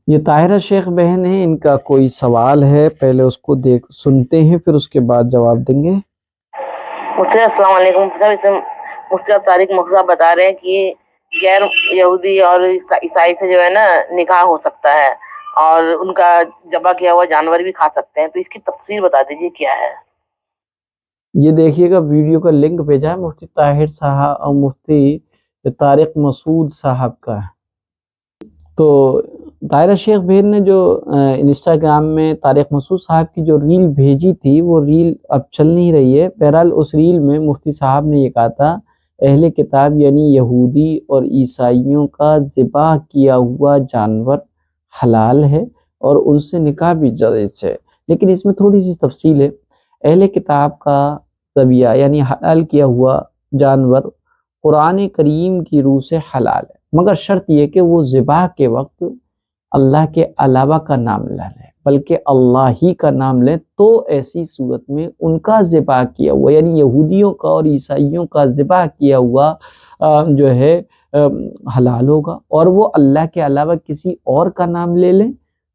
یہ طاہرہ شیخ بہن ہیں، ان کا کوئی سوال ہے، پہلے اس کو سنتے ہیں پھر اس کے بعد جواب دیں گے۔ مفتی السلام علیکم۔ مفتی طارق مخزا بتا رہے ہیں کہ غیر یہودی اور عیسائی سے جو ہے نا نکاح ہو سکتا ہے اور ان کا ذبح کیا ہوا جانور بھی کھا سکتے ہیں، تو اس کی تفسیر بتا دیجیے کیا ہے۔ یہ دیکھیے گا ویڈیو کا لنک بھیجا ہے مفتی طاہر صاحب اور مفتی طارق مسعود صاحب کا۔ تو طاہرہ شیخ بہن نے جو انسٹاگرام میں طارق مسعود صاحب کی جو ریل بھیجی تھی، وہ ریل اب چل نہیں رہی ہے۔ بہرحال اس ریل میں مفتی صاحب نے یہ کہا تھا اہل کتاب یعنی یہودی اور عیسائیوں کا ذبح کیا ہوا جانور حلال ہے اور ان سے نکاح بھی جائز ہے، لیکن اس میں تھوڑی سی تفصیل ہے۔ اہل کتاب کا ذبیحہ یعنی حلال کیا ہوا جانور قرآن کریم کی روح سے حلال ہے، مگر شرط یہ کہ وہ ذبح کے وقت اللہ کے علاوہ کا نام نہ لیں بلکہ اللہ ہی کا نام لیں، تو ایسی صورت میں ان کا ذبح کیا ہوا یعنی یہودیوں کا اور عیسائیوں کا ذبح کیا ہوا جو ہے حلال ہوگا، اور وہ اللہ کے علاوہ کسی اور کا نام لے لیں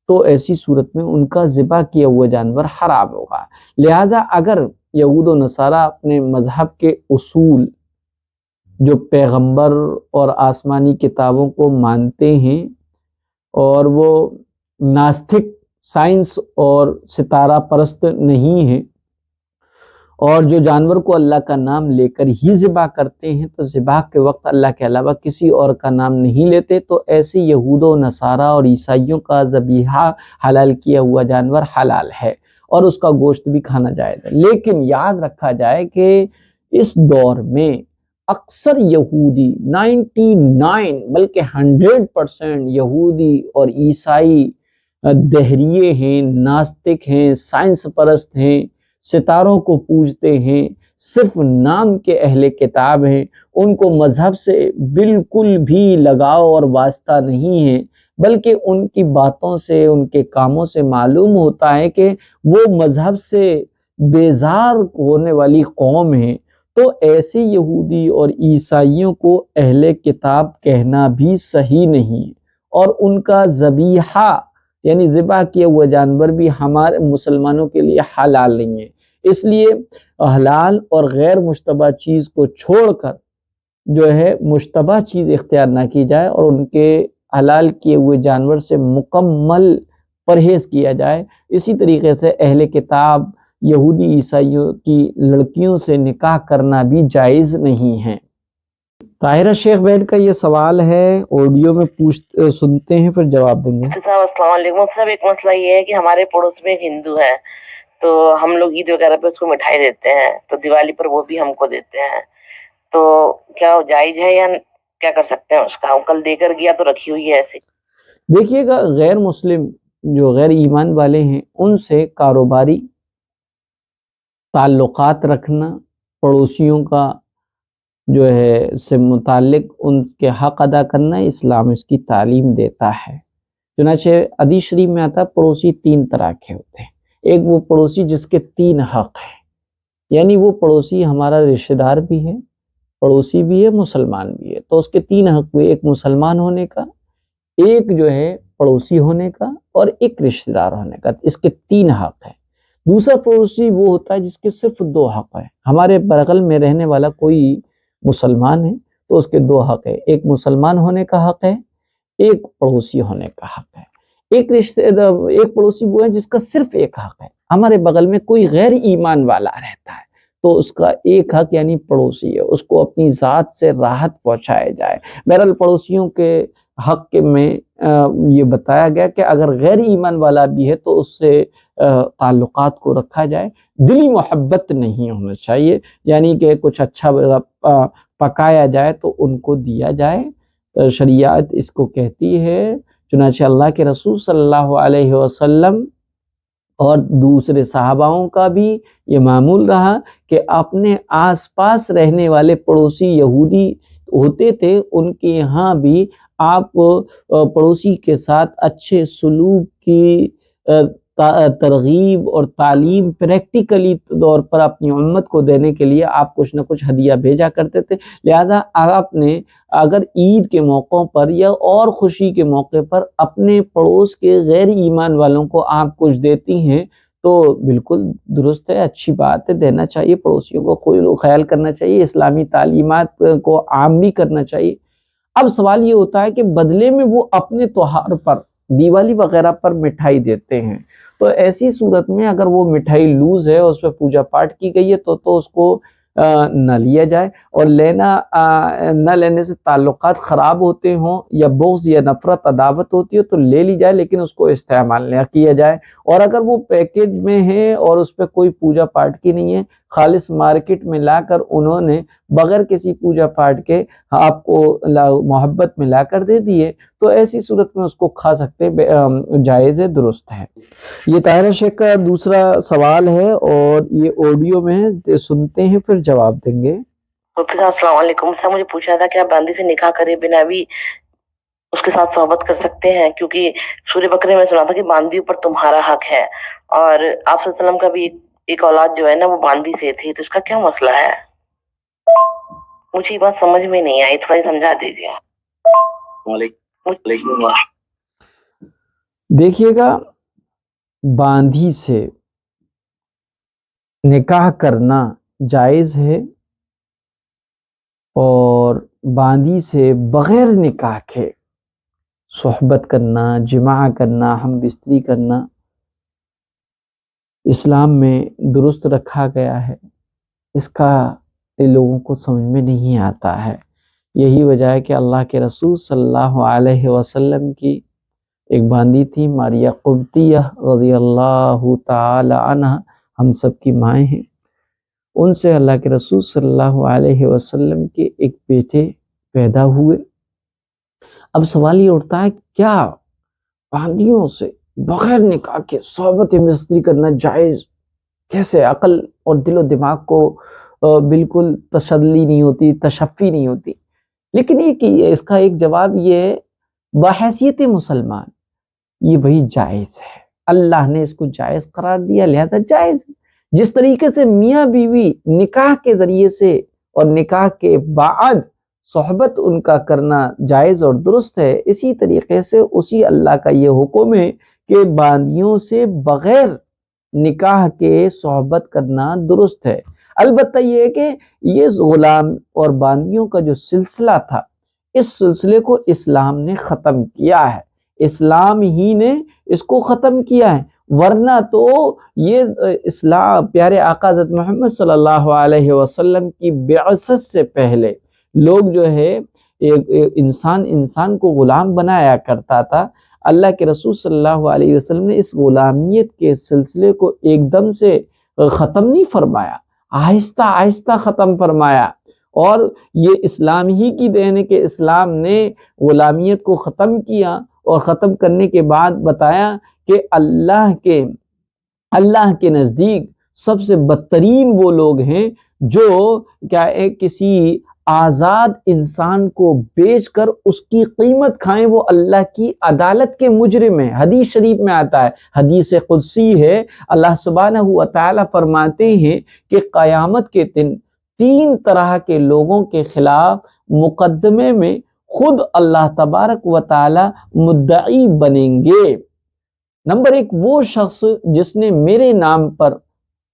تو ایسی صورت میں ان کا ذبح کیا ہوا جانور حرام ہوگا۔ لہذا اگر یہود و نصارہ اپنے مذہب کے اصول جو پیغمبر اور آسمانی کتابوں کو مانتے ہیں اور وہ ناستک سائنس اور ستارہ پرست نہیں ہیں اور جو جانور کو اللہ کا نام لے کر ہی ذبح کرتے ہیں تو ذبح کے وقت اللہ کے علاوہ کسی اور کا نام نہیں لیتے، تو ایسے یہود و نصارہ اور عیسائیوں کا ذبیحہ حلال کیا ہوا جانور حلال ہے اور اس کا گوشت بھی کھانا جائز ہے۔ لیکن یاد رکھا جائے کہ اس دور میں اکثر یہودی 99 بلکہ 100% یہودی اور عیسائی دہریے ہیں، ناستک ہیں، سائنس پرست ہیں، ستاروں کو پوجتے ہیں، صرف نام کے اہل کتاب ہیں، ان کو مذہب سے بالکل بھی لگاؤ اور واسطہ نہیں ہے، بلکہ ان کی باتوں سے ان کے کاموں سے معلوم ہوتا ہے کہ وہ مذہب سے بیزار ہونے والی قوم ہے۔ تو ایسے یہودی اور عیسائیوں کو اہل کتاب کہنا بھی صحیح نہیں ہے، اور ان کا ذبیحہ یعنی ذبح کیا ہوا جانور بھی ہمارے مسلمانوں کے لیے حلال نہیں ہے۔ اس لیے حلال اور غیر مشتبہ چیز کو چھوڑ کر جو ہے مشتبہ چیز اختیار نہ کی جائے اور ان کے حلال کیے ہوئے جانور سے مکمل پرہیز کیا جائے۔ اسی طریقے سے اہل کتاب یہودی عیسائیوں کی لڑکیوں سے نکاح کرنا بھی جائز نہیں ہے۔ طاہرہ شیخ بہن کا یہ سوال ہے، آڈیو میں سنتے ہیں پھر جواب دیں گے۔ صاحب السلام علیکم۔ صاحب ایک مسئلہ یہ ہے کہ ہمارے پڑوس میں ایک ہندو ہے، تو ہم لوگ عید وغیرہ پہ اس کو مٹھائی دیتے ہیں، تو دیوالی پر وہ بھی ہم کو دیتے ہیں، تو کیا جائز ہے یا کیا کر سکتے ہیں اس کا؟ کل دے کر گیا تو رکھی ہوئی ہے ایسی۔ دیکھیے گا غیر مسلم جو غیر ایمان والے ہیں ان سے کاروباری تعلقات رکھنا، پڑوسیوں کا جو ہے سے متعلق ان کے حق ادا کرنا، اسلام اس کی تعلیم دیتا ہے۔ چنانچہ حدیث شریف میں آتا پڑوسی 3 طرح کے ہوتے ہیں۔ ایک وہ پڑوسی جس کے 3 حق ہیں، یعنی وہ پڑوسی ہمارا رشتہ دار بھی ہے، پڑوسی بھی ہے، مسلمان بھی ہے، تو اس کے 3 حق ہوئے، ایک مسلمان ہونے کا، ایک جو ہے پڑوسی ہونے کا، اور ایک رشتہ دار ہونے کا۔ اس کے 3 حق ہیں۔ دوسرا پڑوسی وہ ہوتا ہے جس کے صرف 2 حق ہیں۔ ہمارے بغل میں رہنے والا کوئی مسلمان ہے تو اس کے 2 حق ہیں، ایک مسلمان ہونے کا حق ہے، ایک پڑوسی ہونے کا حق ہے۔ ایک پڑوسی وہ ہے جس کا صرف ایک حق ہے، ہمارے بغل میں کوئی غیر ایمان والا رہتا ہے تو اس کا ایک حق یعنی پڑوسی ہے، اس کو اپنی ذات سے راحت پہنچایا جائے۔ بہرحال پڑوسیوں کے حق میں یہ بتایا گیا کہ اگر غیر ایمان والا بھی ہے تو اس سے تعلقات کو رکھا جائے، دلی محبت نہیں ہونا چاہیے، یعنی کہ کچھ اچھا پکایا جائے تو ان کو دیا جائے، شریعت اس کو کہتی ہے۔ چنانچہ اللہ کے رسول صلی اللہ علیہ وسلم اور دوسرے صحاباؤں کا بھی یہ معمول رہا کہ اپنے آس پاس رہنے والے پڑوسی یہودی ہوتے تھے، ان کے یہاں بھی آپ پڑوسی کے ساتھ اچھے سلوک کی ترغیب اور تعلیم پریکٹیکلی طور پر اپنی امت کو دینے کے لیے آپ کچھ نہ کچھ ہدیہ بھیجا کرتے تھے۔ لہذا آپ نے اگر عید کے موقعوں پر یا اور خوشی کے موقع پر اپنے پڑوس کے غیر ایمان والوں کو آپ کچھ دیتی ہیں تو بالکل درست ہے، اچھی بات ہے، دینا چاہیے، پڑوسیوں کو خیال کرنا چاہیے، اسلامی تعلیمات کو عام بھی کرنا چاہیے۔ اب سوال یہ ہوتا ہے کہ بدلے میں وہ اپنے تہوار پر، دیوالی وغیرہ پر مٹھائی دیتے ہیں، تو ایسی صورت میں اگر وہ مٹھائی لوز ہے اور اس پہ پوجا پاٹ کی گئی ہے تو اس کو نہ لیا جائے، اور نہ لینے سے تعلقات خراب ہوتے ہوں یا بغض یا نفرت عداوت ہوتی ہو تو لے لی جائے، لیکن اس کو استعمال نہ کیا جائے۔ اور اگر وہ پیکج میں ہے اور اس پہ کوئی پوجا پاٹ کی نہیں ہے، خالص مارکیٹ میں لا کر انہوں نے بغیر کسی پوجا پاٹ کے آپ کو محبت میں لا کر دے دیے، تو ایسی صورت میں اس کو کھا سکتے، جائز ہے، درست ہے۔ یہ طاہرہ شیخ کا دوسرا سوال ہے اور یہ آڈیو میں سنتے ہیں پھر جواب دیں گے۔ مفتی صاحب السلام علیکم۔ صاحب مجھے پوچھنا تھا کہ آپ باندی سے نکاح کرے بنا بھی اس کے ساتھ صحبت کر سکتے ہیں؟ کیونکہ سورہ بقرہ میں سنا تھا کہ باندی پر تمہارا حق ہے، اور آپ صلی اللہ علیہ وسلم کا بھی ایک اولاد جو ہے نا وہ باندی سے تھی، تو اس کا کیا مسئلہ ہے؟ مجھے یہ بات سمجھ میں نہیں آئی، تھوڑا سمجھا دیجیے۔ دیکھیے گا، باندھی سے نکاح کرنا جائز ہے، اور باندھی سے بغیر نکاح کے صحبت کرنا، جماع کرنا، ہم بستری کرنا اسلام میں درست رکھا گیا ہے۔ اس کا لوگوں کو سمجھ میں نہیں آتا ہے۔ یہی وجہ ہے کہ اللہ کے رسول صلی اللہ علیہ وسلم کی ایک باندھی تھی، ماریہ قبطیہ رضی اللہ تعالی عنہ، ہم سب کی مائیں ہیں۔ ان سے اللہ کے رسول صلی اللہ علیہ وسلم کے ایک بیٹے پیدا ہوئے۔ اب سوال یہ اٹھتا ہے، کیا باندیوں سے بغیر نکاح کے صحبت مستری کرنا جائز؟ کیسے؟ عقل اور دل و دماغ کو بالکل تسلی نہیں ہوتی، تشفی نہیں ہوتی۔ لیکن اس کا ایک جواب یہ ہے، بحیثیت مسلمان یہ بھئی جائز ہے، اللہ نے اس کو جائز قرار دیا، لہذا جائز ہے۔ جس طریقے سے میاں بیوی نکاح کے ذریعے سے اور نکاح کے بعد صحبت ان کا کرنا جائز اور درست ہے، اسی طریقے سے اسی اللہ کا یہ حکم ہے کہ باندیوں سے بغیر نکاح کے صحبت کرنا درست ہے۔ البتہ یہ ہے کہ یہ غلام اور باندیوں کا جو سلسلہ تھا، اس سلسلے کو اسلام نے ختم کیا ہے، اسلام ہی نے اس کو ختم کیا ہے، ورنہ تو یہ اسلام پیارے آقا حضرت محمد صلی اللہ علیہ وسلم کی بعثت سے پہلے لوگ جو ہے انسان کو غلام بنایا کرتا تھا۔ اللہ کے رسول صلی اللہ علیہ وسلم نے اس غلامیت کے سلسلے کو ایک دم سے ختم نہیں فرمایا، آہستہ آہستہ ختم فرمایا، اور یہ اسلام ہی کی دین ہے کہ اسلام نے غلامیت کو ختم کیا، اور ختم کرنے کے بعد بتایا کہ اللہ کے نزدیک سب سے بدترین وہ لوگ ہیں جو کیا ہے، کسی آزاد انسان کو بیچ کر اس کی قیمت کھائیں، وہ اللہ کی عدالت کے مجرم ہیں۔ حدیث شریف میں آتا ہے، حدیث قدسی ہے، اللہ سبحانہ و تعالی فرماتے ہیں کہ قیامت کے دن 3 طرح کے لوگوں کے خلاف مقدمے میں خود اللہ تبارک و تعالی مدعی بنیں گے۔ نمبر 1، وہ شخص جس نے میرے نام پر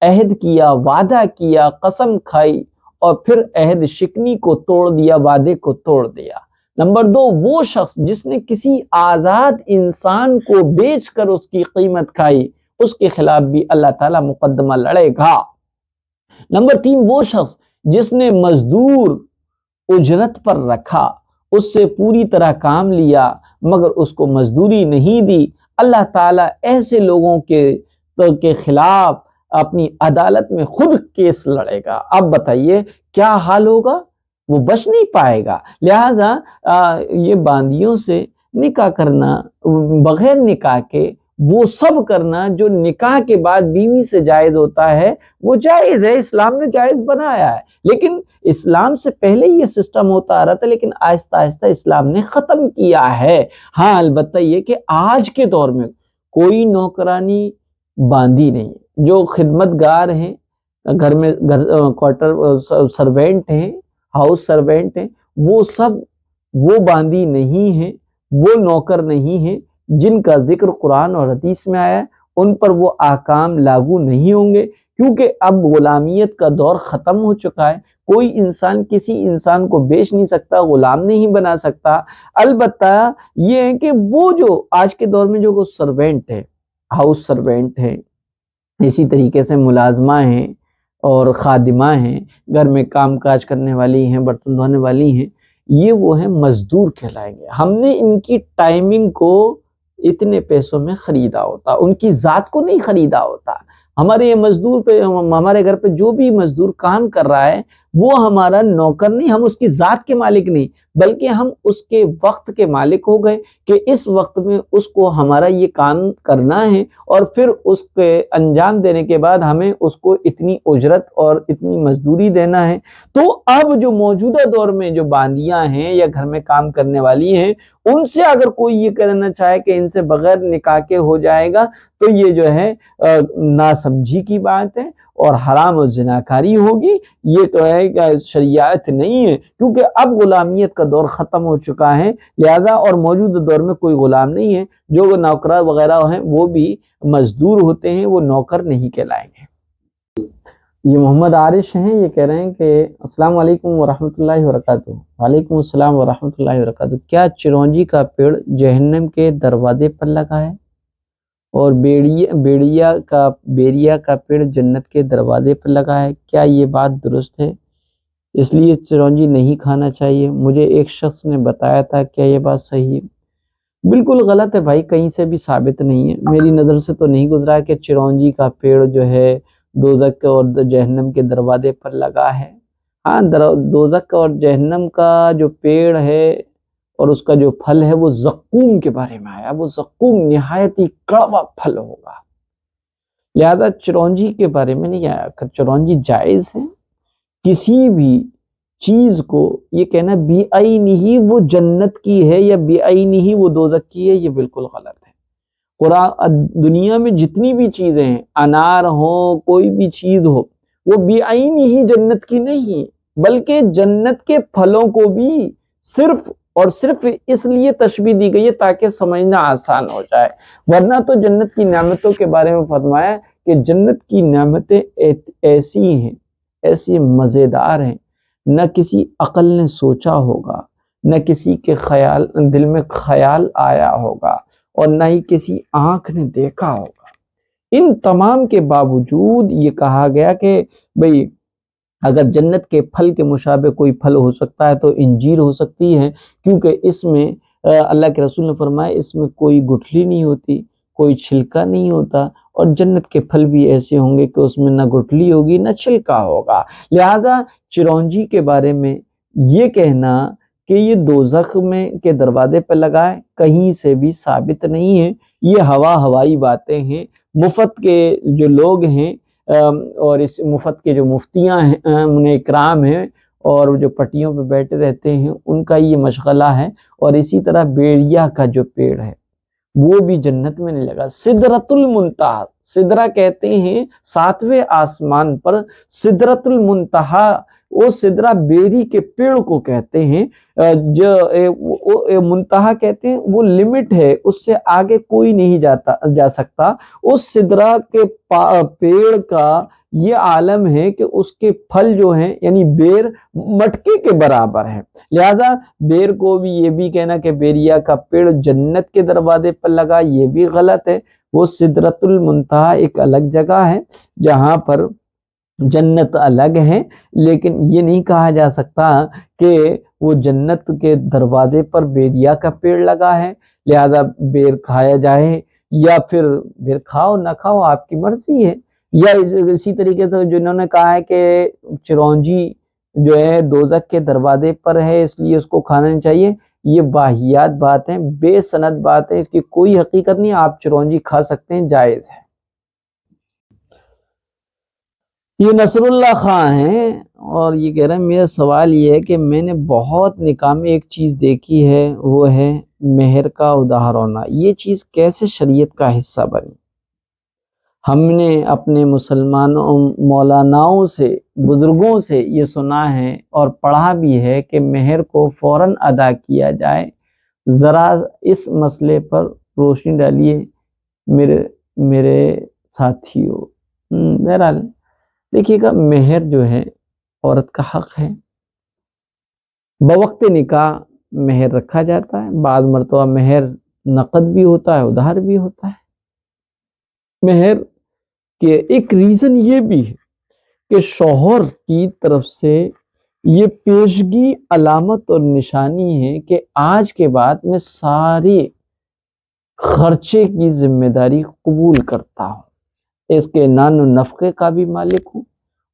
عہد کیا، وعدہ کیا، قسم کھائی اور پھر عہد شکنی کو توڑ دیا، وعدے کو توڑ دیا۔ نمبر 2، وہ شخص جس نے کسی آزاد انسان کو بیچ کر اس کی قیمت کھائی، اس کے خلاف بھی اللہ تعالیٰ مقدمہ لڑے گا۔ نمبر 3، وہ شخص جس نے مزدور اجرت پر رکھا، اس سے پوری طرح کام لیا مگر اس کو مزدوری نہیں دی، اللہ تعالیٰ ایسے لوگوں کے خلاف اپنی عدالت میں خود کیس لڑے گا۔ اب بتائیے کیا حال ہوگا؟ وہ بچ نہیں پائے گا۔ لہٰذا یہ باندیوں سے نکاح کرنا، بغیر نکاح کے وہ سب کرنا جو نکاح کے بعد بیوی سے جائز ہوتا ہے، وہ جائز ہے، اسلام نے جائز بنایا ہے۔ لیکن اسلام سے پہلے یہ سسٹم ہوتا آ رہا تھا، لیکن آہستہ آہستہ اسلام نے ختم کیا ہے۔ ہاں البتہ یہ کہ آج کے دور میں کوئی نوکرانی باندی نہیں ہے۔ جو خدمت گار ہیں، گھر میں کوارٹر سروینٹ ہیں، ہاؤس سروینٹ ہیں، وہ سب وہ باندی نہیں ہیں، وہ نوکر نہیں ہیں جن کا ذکر قرآن اور حدیث میں آیا ہے، ان پر وہ احکام لاگو نہیں ہوں گے، کیونکہ اب غلامیت کا دور ختم ہو چکا ہے۔ کوئی انسان کسی انسان کو بیچ نہیں سکتا، غلام نہیں بنا سکتا۔ البتہ یہ ہے کہ وہ جو آج کے دور میں جو وہ سروینٹ ہے، ہاؤس سروینٹ ہے، اسی طریقے سے ملازمہ ہیں اور خادمہ ہیں، گھر میں کام کاج کرنے والی ہیں، برتن دھونے والی ہیں، یہ وہ ہیں مزدور کہلائیں گے۔ ہم نے ان کی ٹائمنگ کو اتنے پیسوں میں خریدا ہوتا، ان کی ذات کو نہیں خریدا ہوتا۔ ہمارے یہ مزدور پہ، ہمارے گھر پہ جو بھی مزدور کام کر رہا ہے وہ ہمارا نوکر نہیں، ہم اس کی ذات کے مالک نہیں، بلکہ ہم اس کے وقت کے مالک ہو گئے کہ اس وقت میں اس کو ہمارا یہ کام کرنا ہے، اور پھر اس کے انجام دینے کے بعد ہمیں اس کو اتنی اجرت اور اتنی مزدوری دینا ہے۔ تو اب جو موجودہ دور میں جو باندیاں ہیں یا گھر میں کام کرنے والی ہیں، ان سے اگر کوئی یہ کرنا چاہے کہ ان سے بغیر نکاح کے ہو جائے گا، تو یہ جو ہے ناسمجھی کی بات ہے اور حرام و زناکاری ہوگی۔ یہ تو ہے کہ شریعت نہیں ہے، کیونکہ اب غلامیت کا دور ختم ہو چکا ہے، لہذا اور موجودہ دور میں کوئی غلام نہیں ہے۔ جو نوکر وغیرہ ہیں وہ بھی مزدور ہوتے ہیں، وہ نوکر نہیں کہلائیں گے۔ یہ محمد عارش ہیں، یہ کہہ رہے ہیں کہ السلام علیکم ورحمۃ اللہ وبرکاتہ۔ وعلیکم السلام ورحمۃ اللہ وبرکاتہ۔ کیا چرونجی کا پیڑ جہنم کے دروازے پر لگا ہے اور بیریا کا پیڑ جنت کے دروازے پر لگا ہے؟ کیا یہ بات درست ہے؟ اس لیے چرونجی نہیں کھانا چاہیے، مجھے ایک شخص نے بتایا تھا، کیا یہ بات صحیح ہے؟ بالکل غلط ہے بھائی، کہیں سے بھی ثابت نہیں ہے، میری نظر سے تو نہیں گزرا کہ چرونجی کا پیڑ جو ہے دوزخ اور جہنم کے دروازے پر لگا ہے۔ ہاں، دوزخ اور جہنم کا جو پیڑ ہے اور اس کا جو پھل ہے وہ زقوم کے بارے میں آیا، وہ زقوم نہایت ہی کڑوا پھل ہوگا، لہذا چرونجی کے بارے میں نہیں آیا۔ کہ چرونجی جائز ہے، کسی بھی چیز کو یہ کہنا بی عینی ہی وہ جنت کی ہے یا بی عینی ہی وہ دوزخ کی ہے، یہ بالکل غلط ہے۔ قرآن دنیا میں جتنی بھی چیزیں ہیں، انار ہو، کوئی بھی چیز ہو، وہ بی عینی ہی جنت کی نہیں، بلکہ جنت کے پھلوں کو بھی صرف اور صرف اس لیے تشبیہ دی گئی ہے تاکہ سمجھنا آسان ہو جائے، ورنہ تو جنت کی نعمتوں کے بارے میں فرمایا کہ جنت کی نعمتیں ایسی ہیں، ایسی مزیدار ہیں، نہ کسی عقل نے سوچا ہوگا، نہ کسی کے دل میں خیال آیا ہوگا، اور نہ ہی کسی آنکھ نے دیکھا ہوگا۔ ان تمام کے باوجود یہ کہا گیا کہ بھئی اگر جنت کے پھل کے مشابہ کوئی پھل ہو سکتا ہے تو انجیر ہو سکتی ہے، کیونکہ اس میں اللہ کے رسول نے فرمایا اس میں کوئی گٹھلی نہیں ہوتی، کوئی چھلکا نہیں ہوتا، اور جنت کے پھل بھی ایسے ہوں گے کہ اس میں نہ گٹھلی ہوگی نہ چھلکا ہوگا۔ لہذا چرونجی کے بارے میں یہ کہنا کہ یہ دوزخ میں کے دروازے پر لگا ہے، کہیں سے بھی ثابت نہیں ہے، یہ ہوائی باتیں ہیں۔ مفت کے جو لوگ ہیں اور اس مفت کے جو مفتیاں ہیں، انہیں اکرام ہیں، اور جو پٹیوں پہ بیٹھے رہتے ہیں، ان کا یہ مشغلہ ہے۔ اور اسی طرح بیڑیا کا جو پیڑ ہے وہ بھی جنت میں نہیں لگا۔ سدرۃ المنتہا، سدرہ کہتے ہیں 7ویں آسمان پر سدرۃ المنتہا، وہ سدرہ بیری کے پیڑ کو کہتے ہیں، جو منتہا کہتے ہیں وہ لمٹ ہے، اس سے آگے کوئی نہیں جا سکتا۔ اس سدرہ کے پیڑ کا یہ عالم ہے کہ اس کے پھل جو ہیں یعنی بیر مٹکے کے برابر ہیں، لہذا بیر کو بھی یہ بھی کہنا کہ بیریا کا پیڑ جنت کے دروازے پر لگا، یہ بھی غلط ہے۔ وہ سدرۃ المنتہا ایک الگ جگہ ہے جہاں پر جنت الگ ہے، لیکن یہ نہیں کہا جا سکتا کہ وہ جنت کے دروازے پر بیریا کا پیڑ لگا ہے لہذا بیر کھایا جائے، یا پھر بیر کھاؤ نہ کھاؤ آپ کی مرضی ہے۔ یا اسی طریقے سے جنہوں نے کہا ہے کہ چرونجی جو ہے دوزخ کے دروازے پر ہے اس لیے اس کو کھانا نہیں چاہیے، یہ واہیات بات ہے، بے سند بات ہے، اس کی کوئی حقیقت نہیں۔ آپ چرونجی کھا سکتے ہیں، جائز ہے۔ یہ نصر اللہ خان ہیں اور یہ کہہ رہے ہیں میرا سوال یہ ہے کہ میں نے بہت نکاح میں ایک چیز دیکھی ہے، وہ ہے مہر کا ادھار ہونا، یہ چیز کیسے شریعت کا حصہ بنی؟ ہم نے اپنے مسلمانوں مولاناؤں سے بزرگوں سے یہ سنا ہے اور پڑھا بھی ہے کہ مہر کو فوراً ادا کیا جائے۔ ذرا اس مسئلے پر روشنی ڈالیے میرے ساتھیوں۔ بہرحال دیکھیے گا، مہر جو ہے عورت کا حق ہے۔ بوقت نکاح مہر رکھا جاتا ہے، بعض مرتبہ مہر نقد بھی ہوتا ہے، ادھار بھی ہوتا ہے۔ مہر کے ایک ریزن یہ بھی ہے کہ شوہر کی طرف سے یہ پیشگی علامت اور نشانی ہے کہ آج کے بعد میں سارے خرچے کی ذمہ داری قبول کرتا ہوں، اس کے نان و نفقے کا بھی مالک ہوں،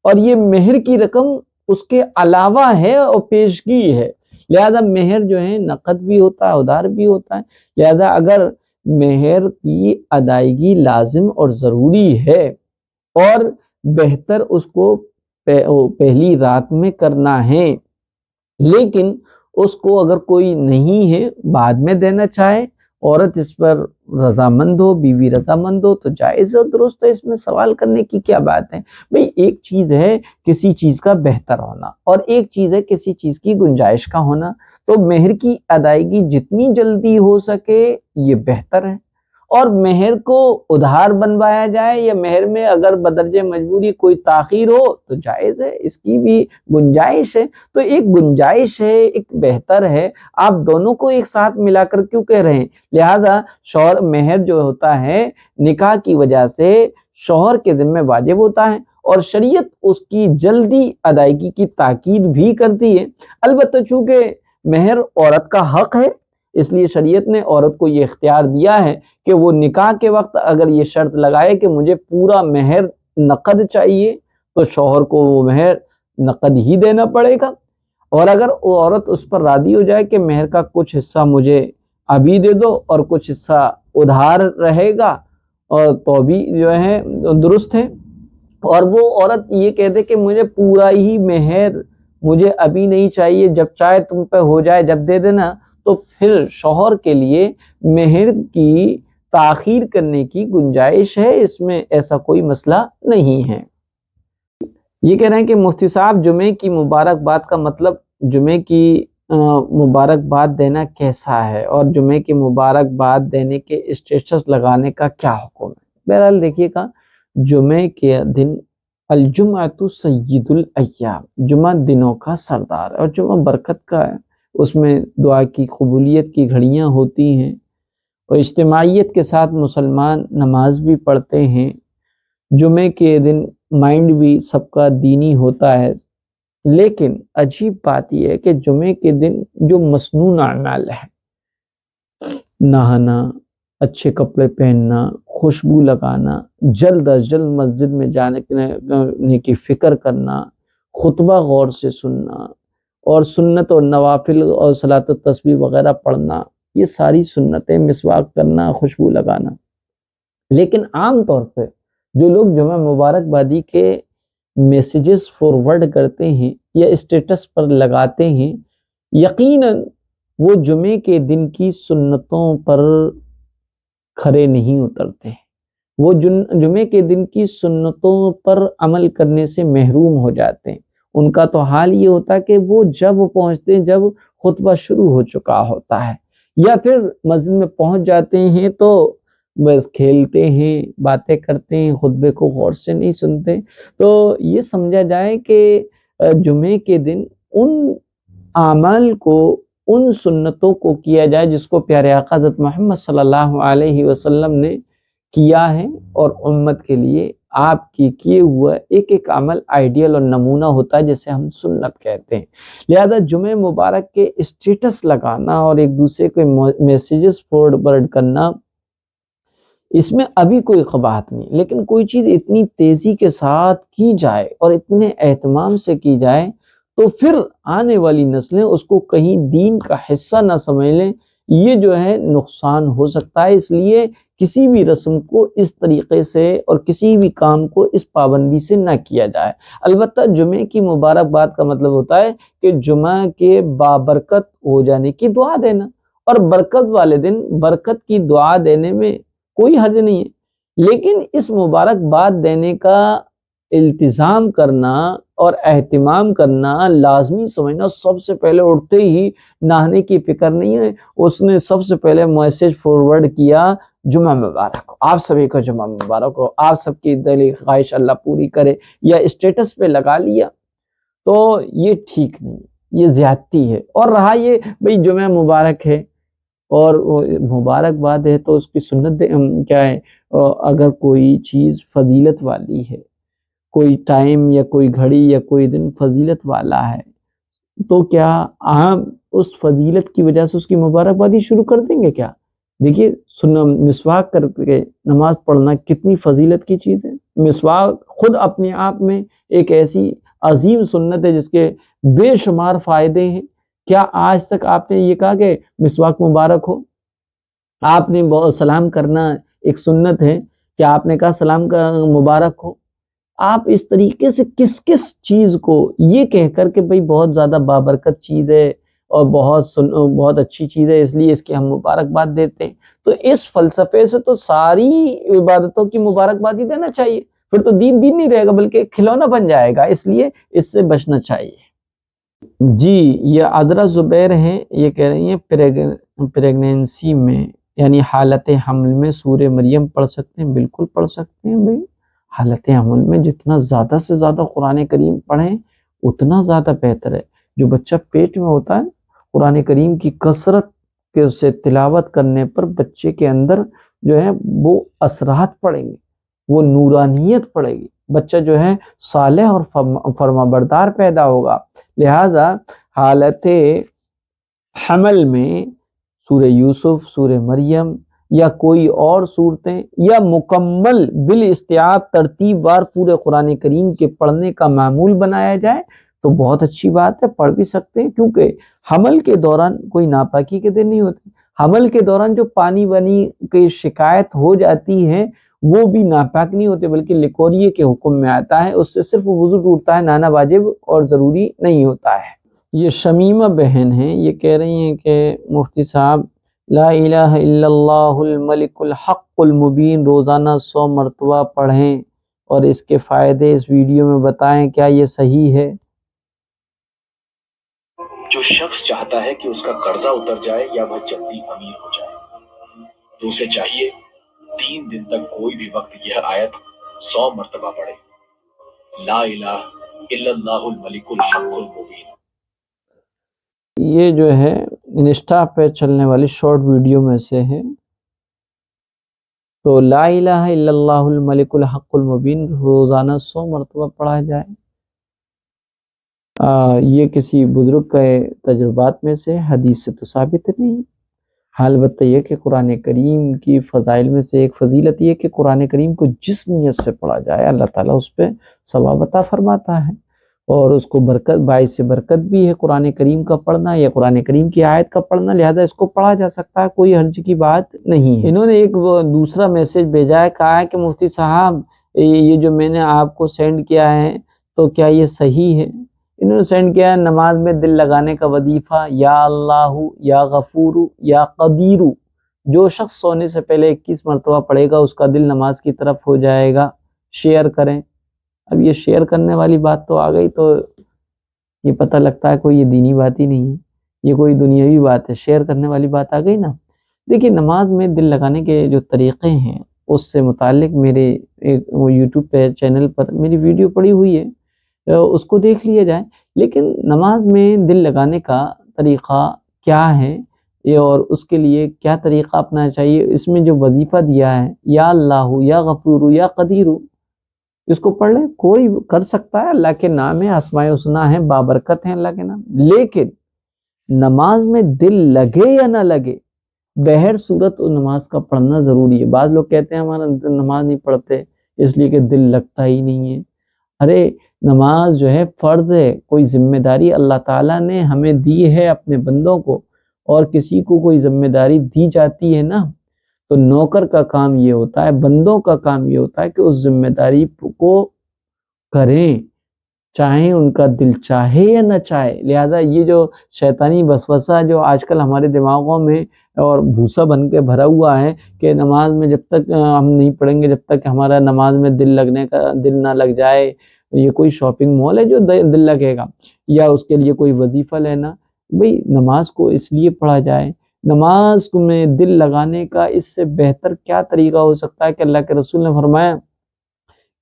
اور یہ مہر کی رقم اس کے علاوہ ہے اور پیشگی ہے۔ لہذا مہر جو ہے نقد بھی ہوتا ہے، ادھار بھی ہوتا ہے۔ لہذا اگر مہر کی ادائیگی لازم اور ضروری ہے اور بہتر اس کو پہلی رات میں کرنا ہے، لیکن اس کو اگر کوئی نہیں ہے بعد میں دینا چاہے، عورت اس پر رضامند ہو، بیوی رضامند ہو، تو جائز اور درست ہے، اس میں سوال کرنے کی کیا بات ہے؟ بھئی ایک چیز ہے کسی چیز کا بہتر ہونا اور ایک چیز ہے کسی چیز کی گنجائش کا ہونا، تو مہر کی ادائیگی جتنی جلدی ہو سکے یہ بہتر ہے، اور مہر کو ادھار بنوایا جائے یا مہر میں اگر بدرجہ مجبوری کوئی تاخیر ہو تو جائز ہے، اس کی بھی گنجائش ہے۔ تو ایک گنجائش ہے، ایک بہتر ہے، آپ دونوں کو ایک ساتھ ملا کر کیوں کہہ رہے ہیں؟ لہذا شوہر مہر جو ہوتا ہے نکاح کی وجہ سے شوہر کے ذمہ واجب ہوتا ہے، اور شریعت اس کی جلدی ادائیگی کی تاکید بھی کرتی ہے۔ البتہ چونکہ مہر عورت کا حق ہے، اس لیے شریعت نے عورت کو یہ اختیار دیا ہے کہ وہ نکاح کے وقت اگر یہ شرط لگائے کہ مجھے پورا مہر نقد چاہیے تو شوہر کو وہ مہر نقد ہی دینا پڑے گا، اور اگر وہ عورت اس پر راضی ہو جائے کہ مہر کا کچھ حصہ مجھے ابھی دے دو اور کچھ حصہ ادھار رہے گا، اور تو بھی جو ہے درست ہے، اور وہ عورت یہ کہہ دے کہ مجھے پورا ہی مہر مجھے ابھی نہیں چاہیے، جب چاہے تم پہ ہو جائے جب دے دینا، تو پھر شوہر کے لیے مہر کی تاخیر کرنے کی گنجائش ہے، اس میں ایسا کوئی مسئلہ نہیں ہے۔ یہ کہہ رہے ہیں کہ مفتی صاحب جمعے کی مبارکباد کا مطلب جمعے کی مبارکباد دینا کیسا ہے، اور جمعے کی مبارکباد دینے کے اسٹیٹس لگانے کا کیا حکم ہے؟ بہرحال دیکھیے گا، جمعے کے دن الجمعۃ سید الایام، جمعہ دنوں کا سردار ہے، اور جمعہ برکت کا ہے، اس میں دعا کی قبولیت کی گھڑیاں ہوتی ہیں، اور اجتماعیت کے ساتھ مسلمان نماز بھی پڑھتے ہیں۔ جمعے کے دن مائنڈ بھی سب کا دینی ہوتا ہے، لیکن عجیب بات یہ ہے کہ جمعے کے دن جو مسنون اعمال ہے، نہانا، اچھے کپڑے پہننا، خوشبو لگانا، جلد از جلد مسجد میں جانے کی فکر کرنا، خطبہ غور سے سننا، اور سنت اور نوافل اور صلاۃ التسبیح وغیرہ پڑھنا، یہ ساری سنتیں، مسواک کرنا، خوشبو لگانا۔ لیکن عام طور پہ جو لوگ جمعہ مبارکبادی کے میسیجز فارورڈ کرتے ہیں یا اسٹیٹس پر لگاتے ہیں، یقیناً وہ جمعے کے دن کی سنتوں پر کھرے نہیں اترتے، وہ جمعے کے دن کی سنتوں پر عمل کرنے سے محروم ہو جاتے ہیں۔ ان کا تو حال یہ ہوتا ہے کہ وہ جب پہنچتے ہیں جب خطبہ شروع ہو چکا ہوتا ہے، یا پھر مسجد میں پہنچ جاتے ہیں تو بس کھیلتے ہیں، باتیں کرتے ہیں، خطبے کو غور سے نہیں سنتے۔ تو یہ سمجھا جائے کہ جمعے کے دن ان اعمال کو، ان سنتوں کو کیا جائے جس کو پیارے آقا حضرت محمد صلی اللہ علیہ وسلم نے کیا ہے، اور امت کے لیے آپ کی کیے ہوا ایک ایک عمل آئیڈیل اور نمونہ ہوتا ہے جسے ہم سنت کہتے ہیں۔ لہذا جمعہ مبارک کے اسٹیٹس لگانا اور ایک دوسرے کے میسیجز فارورڈ کرنا، اس میں ابھی کوئی قباحت نہیں، لیکن کوئی چیز اتنی تیزی کے ساتھ کی جائے اور اتنے اہتمام سے کی جائے تو پھر آنے والی نسلیں اس کو کہیں دین کا حصہ نہ سمجھ لیں، یہ جو ہے نقصان ہو سکتا ہے۔ اس لیے کسی بھی رسم کو اس طریقے سے اور کسی بھی کام کو اس پابندی سے نہ کیا جائے۔ البتہ جمعے کی مبارکباد کا مطلب ہوتا ہے کہ جمعہ کے بابرکت ہو جانے کی دعا دینا، اور برکت والے دن برکت کی دعا دینے میں کوئی حرج نہیں ہے۔ لیکن اس مبارکباد دینے کا التزام کرنا اور اہتمام کرنا لازمی سمجھنا، سب سے پہلے اٹھتے ہی نہانے کی فکر نہیں ہے، اس نے سب سے پہلے میسج فارورڈ کیا جمعہ مبارک ہو، آپ سبھی کو جمعہ مبارک ہو، آپ سب کی دلی خواہش اللہ پوری کرے، یا اسٹیٹس پہ لگا لیا، تو یہ ٹھیک نہیں، یہ زیادتی ہے۔ اور رہا یہ بھئی جمعہ مبارک ہے اور مبارکباد ہے تو اس کی سنت کیا ہے، اگر کوئی چیز فضیلت والی ہے، کوئی ٹائم یا کوئی گھڑی یا کوئی دن فضیلت والا ہے، تو کیا ہم اس فضیلت کی وجہ سے اس کی مبارکبادی شروع کر دیں گے کیا؟ دیکھیے مسواک کر کے نماز پڑھنا کتنی فضیلت کی چیز ہے۔ مسواک خود اپنے آپ میں ایک ایسی عظیم سنت ہے جس کے بے شمار فائدے ہیں۔ کیا آج تک آپ نے یہ کہا کہ مسواک مبارک ہو؟ آپ نے سلام کرنا ایک سنت ہے، کیا آپ نے کہا سلام کا مبارک ہو؟ آپ اس طریقے سے کس چیز کو یہ کہہ کر کہ بھئی بہت زیادہ بابرکت چیز ہے اور بہت اچھی چیز ہے اس لیے اس کی ہم مبارکباد دیتے ہیں، تو اس فلسفے سے تو ساری عبادتوں کی مبارکبادی دینا چاہیے، پھر تو دین نہیں رہے گا بلکہ کھلونا بن جائے گا، اس لیے اس سے بچنا چاہیے۔ جی، یہ عذرا زبیر ہیں، یہ کہہ رہی ہیں پریگنینسی میں یعنی حالت حمل میں سورہ مریم پڑھ سکتے ہیں؟ بالکل پڑھ سکتے ہیں بھئی، حالت حمل میں جتنا زیادہ سے زیادہ قرآن کریم پڑھیں اتنا زیادہ بہتر ہے۔ جو بچہ پیٹ میں ہوتا ہے قرآن کریم کی کثرت سے تلاوت کرنے پر بچے کے اندر جو ہے وہ اثرات پڑیں گے، وہ نورانیت پڑے گی، بچہ جو ہے صالح اور فرما بردار پیدا ہوگا۔ لہذا حالت حمل میں سورہ یوسف، سورہ مریم یا کوئی اور صورتیں یا مکمل بالاستیعاب ترتیب وار پورے قرآن کریم کے پڑھنے کا معمول بنایا جائے تو بہت اچھی بات ہے، پڑھ بھی سکتے ہیں، کیونکہ حمل کے دوران کوئی ناپاکی کے دن نہیں ہوتے۔ حمل کے دوران جو پانی وانی کی شکایت ہو جاتی ہے وہ بھی ناپاک نہیں ہوتے بلکہ لکوریے کے حکم میں آتا ہے، اس سے صرف وضو ٹوٹتا ہے، نہانا واجب اور ضروری نہیں ہوتا ہے۔ یہ شمیمہ بہن ہیں، یہ کہہ رہی ہیں کہ مفتی صاحب لا الہ الا اللہ الملک الحق المبین روزانہ 100 مرتبہ پڑھیں اور اس کے فائدے اس ویڈیو میں بتائیں، کیا یہ صحیح ہے؟ جو شخص چاہتا ہے کہ اس کا قرضہ اتر جائے یا وہ جلدی امیر ہو جائے تو اسے چاہیے 3 دن تک کوئی بھی وقت یہ آیت 100 مرتبہ پڑھے، لا الہ الا اللہ الملک الحق المبین۔ یہ جو ہے انسٹا پہ چلنے والی شارٹ ویڈیو میں سے ہے، تو لا الہ الا اللہ الملک الحق المبین روزانہ 100 مرتبہ پڑھا جائے۔ یہ کسی بزرگ کے تجربات میں سے، حدیث سے تو ثابت نہیں۔ البتہ یہ کہ قرآن کریم کی فضائل میں سے ایک فضیلت یہ کہ قرآن کریم کو جس نیت سے پڑھا جائے اللہ تعالیٰ اس پہ ثواب عطا فرماتا ہے، اور اس کو برکت، باعث برکت بھی ہے قرآن کریم کا پڑھنا یا قرآن کریم کی آیت کا پڑھنا، لہذا اس کو پڑھا جا سکتا ہے، کوئی حرج کی بات نہیں ہے۔ انہوں نے ایک دوسرا میسج بھیجا ہے، کہا ہے کہ مفتی صاحب یہ جو میں نے آپ کو سینڈ کیا ہے تو کیا یہ صحیح ہے؟ انہوں نے سینڈ کیا ہے نماز میں دل لگانے کا وظیفہ، یا اللہ یا غفور یا قدیر، جو شخص سونے سے پہلے 21 مرتبہ پڑھے گا اس کا دل نماز کی طرف ہو جائے گا، شیئر کریں۔ اب یہ شیئر کرنے والی بات تو آ گئی تو یہ پتہ لگتا ہے کوئی یہ دینی بات ہی نہیں ہے، یہ کوئی دنیاوی بات ہے، شیئر کرنے والی بات آ گئی نا۔ دیکھیے نماز میں دل لگانے کے جو طریقے ہیں اس سے متعلق میرے ایک یوٹیوب پہ چینل پر میری ویڈیو پڑی ہوئی ہے، اس کو دیکھ لیا جائے، لیکن نماز میں دل لگانے کا طریقہ کیا ہے یہ اور اس کے لیے کیا طریقہ اپنانا چاہیے، اس میں جو وظیفہ دیا ہے یا اللہ یا غفور یا قدیر، اس کو پڑھ لیں، کوئی کر سکتا ہے، اللہ کے نام ہے، اسماء الحسنی ہیں، بابرکت ہیں اللہ کے نام، لیکن نماز میں دل لگے یا نہ لگے بہر صورت نماز کا پڑھنا ضروری ہے۔ بعض لوگ کہتے ہیں ہمارا نماز نہیں پڑھتے اس لیے کہ دل لگتا ہی نہیں ہے۔ ارے نماز جو ہے فرض ہے، کوئی ذمہ داری اللہ تعالیٰ نے ہمیں دی ہے اپنے بندوں کو، اور کسی کو کوئی ذمہ داری دی جاتی ہے نا تو نوکر کا کام یہ ہوتا ہے، بندوں کا کام یہ ہوتا ہے کہ اس ذمہ داری کو کریں، چاہیں ان کا دل چاہے یا نہ چاہے. لہذا یہ جو شیطانی وسوسہ جو آج کل ہمارے دماغوں میں اور بھوسا بن کے بھرا ہوا ہے کہ نماز میں جب تک ہم نہیں پڑھیں گے، جب تک ہمارا نماز میں دل نہ لگ جائے، یہ کوئی شاپنگ مال ہے جو دل لگے گا، یا اس کے لیے کوئی وظیفہ لینا. بھئی نماز کو اس لیے پڑھا جائے. نماز میں دل لگانے کا اس سے بہتر کیا طریقہ ہو سکتا ہے کہ اللہ کے رسول نے فرمایا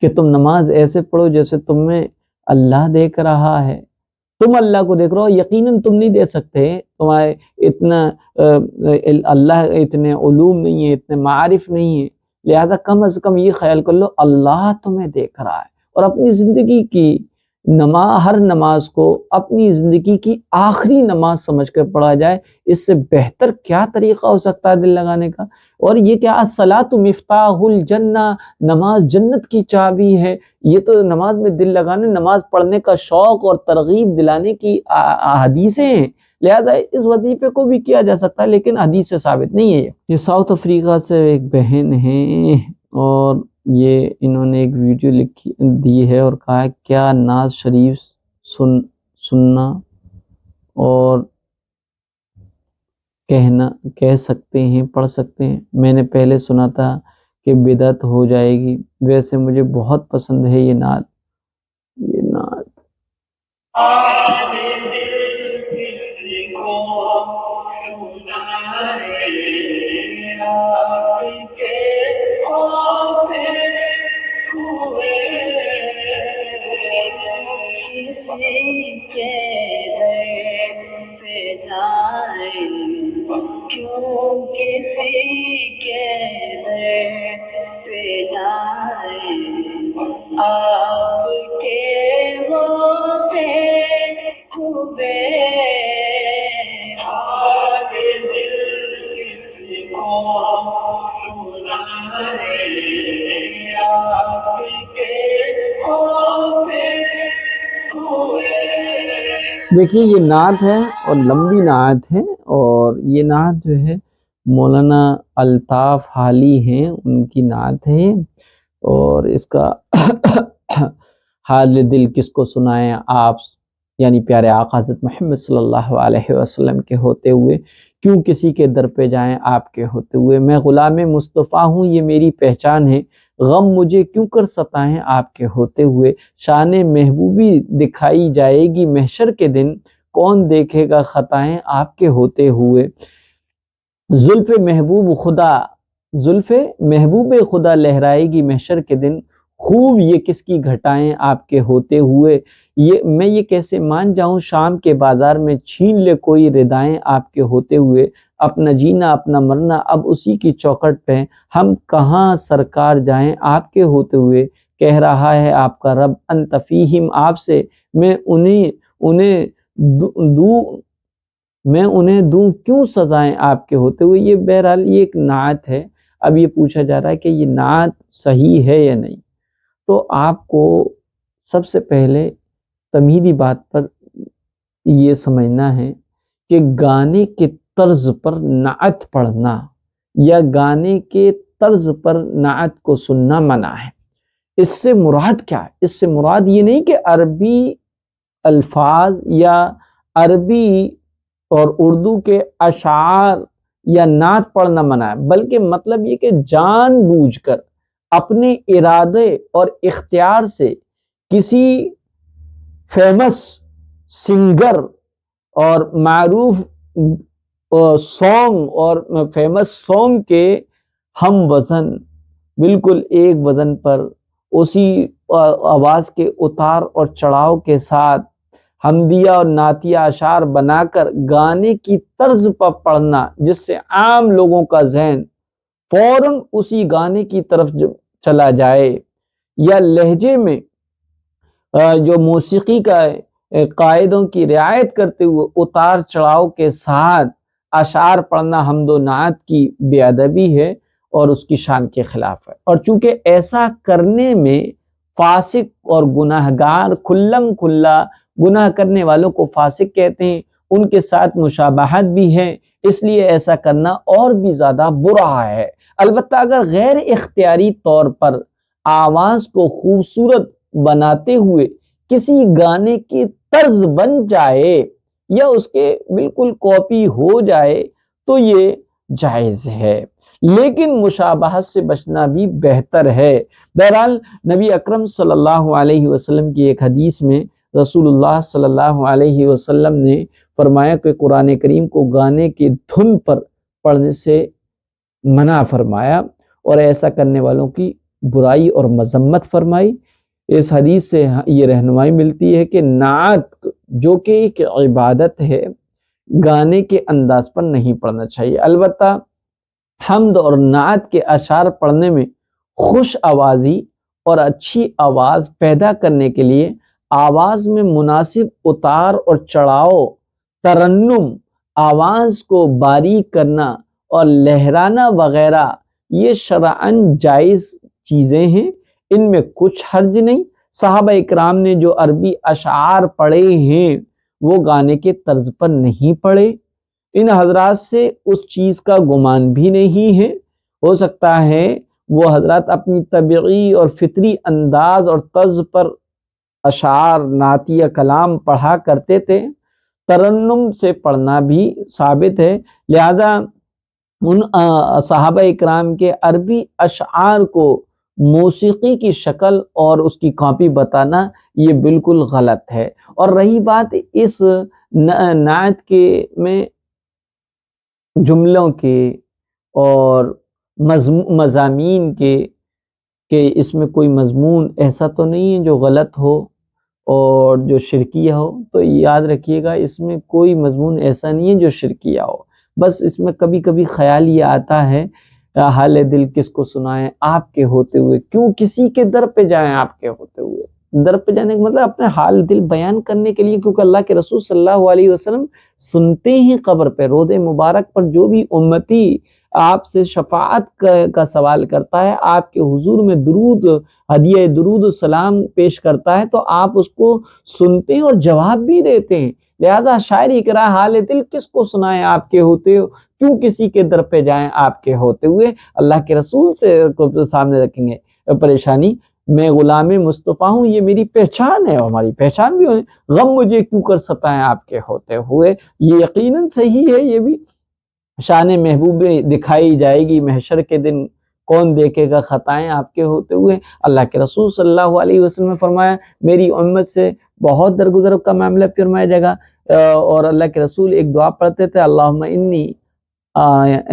کہ تم نماز ایسے پڑھو جیسے تمہیں اللہ دیکھ رہا ہے. تم اللہ کو دیکھ رہے ہو، یقیناً تم نہیں دیکھ سکتے، تمہارے اتنا اللہ اتنے علوم نہیں ہے، اتنے معارف نہیں ہے. لہذا کم از کم یہ خیال کر لو اللہ تمہیں دیکھ رہا ہے. اور اپنی زندگی کی ہر نماز کو اپنی زندگی کی آخری نماز سمجھ کر پڑھا جائے. اس سے بہتر کیا طریقہ ہو سکتا ہے دل لگانے کا؟ اور یہ کیا الصلاۃ مفتاح الجنہ، نماز جنت کی چابی ہے. یہ تو نماز میں دل لگانے، نماز پڑھنے کا شوق اور ترغیب دلانے کی حدیثیں ہیں. لہذا اس وظیفے کو بھی کیا جا سکتا ہے، لیکن حدیث سے ثابت نہیں ہے. یہ ساؤتھ افریقہ سے ایک بہن ہیں اور یہ انہوں نے ایک ویڈیو دی ہے اور کہا ہے کیا نعت شریف سننا اور کہہ سکتے ہیں، پڑھ سکتے ہیں؟ میں نے پہلے سنا تھا کہ بدعت ہو جائے گی، ویسے مجھے بہت پسند ہے یہ نعت. دیکھیے یہ نعت ہے اور لمبی نعت ہے، اور یہ نعت جو ہے مولانا الطاف حالی ہیں، ان کی نعت ہے. اور اس کا حال دل کس کو سنائیں آپ، یعنی پیارے آقا حضرت محمد صلی اللہ علیہ وسلم کے ہوتے ہوئے، کیوں کسی کے در پہ جائیں آپ کے ہوتے ہوئے. میں غلام مصطفیٰ ہوں یہ میری پہچان ہے، غم مجھے کیوں کر ستائیں آپ کے ہوتے ہوئے. شان محبوبی دکھائی جائے گی محشر کے دن، کون دیکھے گا خطائیں آپ کے ہوتے ہوئے. زلف محبوب خدا لہرائے گی محشر کے دن، خوب یہ کس کی گھٹائیں آپ کے ہوتے ہوئے. میں یہ کیسے مان جاؤں شام کے بازار میں، چھین لے کوئی ردائیں آپ کے ہوتے ہوئے. اپنا جینا اپنا مرنا اب اسی کی چوکھٹ پہ، ہم کہاں سرکار جائیں آپ کے ہوتے ہوئے. کہہ رہا ہے آپ کا رب انت فیہم آپ سے، میں انہیں دوں کیوں سزائیں آپ کے ہوتے ہوئے. یہ بہرحال یہ ایک نعت ہے. اب یہ پوچھا جا رہا ہے کہ یہ نعت صحیح ہے یا نہیں. تو آپ کو سب سے پہلے تمہیدی بات پر یہ سمجھنا ہے کہ گانے کے طرز پر نعت پڑھنا یا گانے کے طرز پر نعت کو سننا منع ہے. اس سے مراد کیا ہے؟ اس سے مراد یہ نہیں کہ عربی الفاظ یا عربی اور اردو کے اشعار یا نعت پڑھنا منع ہے، بلکہ مطلب یہ کہ جان بوجھ کر اپنے ارادے اور اختیار سے کسی فیمس سنگر اور معروف سانگ اور فیمس سانگ کے ہم وزن، بالکل ایک وزن پر اسی آواز کے اتار اور چڑھاؤ کے ساتھ حمدیہ اور نعتیہ اشعار بنا کر گانے کی طرز پر پڑھنا، جس سے عام لوگوں کا ذہن فوراً اسی گانے کی طرف چلا جائے. یا لہجے میں جو موسیقی کا قاعدوں کی رعایت کرتے ہوئے اتار چڑھاؤ کے ساتھ اشعار پڑھنا حمد و نعت کی بے ادبی ہے اور اس کی شان کے خلاف ہے. اور چونکہ ایسا کرنے میں فاسق اور گناہ گار، کھلم کھلا گناہ کرنے والوں کو فاسق کہتے ہیں، ان کے ساتھ مشابہت بھی ہے، اس لیے ایسا کرنا اور بھی زیادہ برا ہے. البتہ اگر غیر اختیاری طور پر آواز کو خوبصورت بناتے ہوئے کسی گانے کی طرز بن جائے یا اس کے بالکل کاپی ہو جائے تو یہ جائز ہے، لیکن مشابہت سے بچنا بھی بہتر ہے۔ بہرحال نبی اکرم صلی اللہ علیہ وسلم کی ایک حدیث میں رسول اللہ صلی اللہ علیہ وسلم نے فرمایا کہ قرآن کریم کو گانے کی دھن پر پڑھنے سے منع فرمایا اور ایسا کرنے والوں کی برائی اور مذمت فرمائی۔ اس حدیث سے یہ رہنمائی ملتی ہے کہ نعت جو کہ ایک عبادت ہے، گانے کے انداز پر نہیں پڑھنا چاہیے۔ البتہ حمد اور نعت کے اشعار پڑھنے میں خوش آوازی اور اچھی آواز پیدا کرنے کے لیے آواز میں مناسب اتار اور چڑھاؤ، ترنم، آواز کو باریک کرنا اور لہرانا وغیرہ یہ شرعاً جائز چیزیں ہیں، ان میں کچھ حرج نہیں۔ صحابہ اکرام نے جو عربی اشعار پڑھے ہیں وہ گانے کے طرز پر نہیں پڑھے، ان حضرات سے اس چیز کا گمان بھی نہیں ہے۔ ہو سکتا ہے وہ حضرات اپنی طبعی اور فطری انداز اور طرز پر اشعار، نعتیہ کلام پڑھا کرتے تھے، ترنم سے پڑھنا بھی ثابت ہے، لہذا ان صحابہ اکرام کے عربی اشعار کو موسیقی کی شکل اور اس کی کاپی بتانا یہ بالکل غلط ہے۔ اور رہی بات اس نعت کے میں جملوں کے اور مضامین کے کہ اس میں کوئی مضمون ایسا تو نہیں ہے جو غلط ہو اور جو شرکیہ ہو، تو یاد رکھیے گا اس میں کوئی مضمون ایسا نہیں ہے جو شرکیہ ہو، بس اس میں کبھی کبھی خیال یہ آتا ہے حال دل کس کو سنائیں آپ کے ہوتے ہوئے، کیوں کسی کے در پہ جائیں آپ کے ہوتے ہوئے، در پہ جانے کا مطلب اپنے حال دل بیان کرنے کے لیے، کیونکہ اللہ کے رسول صلی اللہ علیہ وسلم سنتے ہی قبر پہ روض مبارک پر جو بھی امتی آپ سے شفاعت کا سوال کرتا ہے، آپ کے حضور میں درود، ہدیہ درود و سلام پیش کرتا ہے، تو آپ اس کو سنتے ہیں اور جواب بھی دیتے ہیں۔ لہذا شاعری کرا حال دل کس کو سنائیں آپ کے ہوتے ہو، کیوں کسی کے در پہ جائیں آپ کے ہوتے ہوئے، اللہ کے رسول سے کو سامنے رکھیں گے پریشانی۔ میں غلام مصطفیٰ ہوں، یہ میری پہچان ہے، ہماری پہچان بھی ہے، غم مجھے کیوں کر ستائیں آپ کے ہوتے ہوئے، یہ یقیناً صحیح ہے۔ یہ بھی شان محبوب دکھائی جائے گی محشر کے دن، کون دیکھے گا خطائیں آپ کے ہوتے ہوئے۔ اللہ کے رسول صلی اللہ علیہ وسلم نے فرمایا میری امت سے بہت درگزر کا معاملہ فرمایا جائے گا، اور اللہ کے رسول ایک دعا پڑھتے تھے، اللہم انی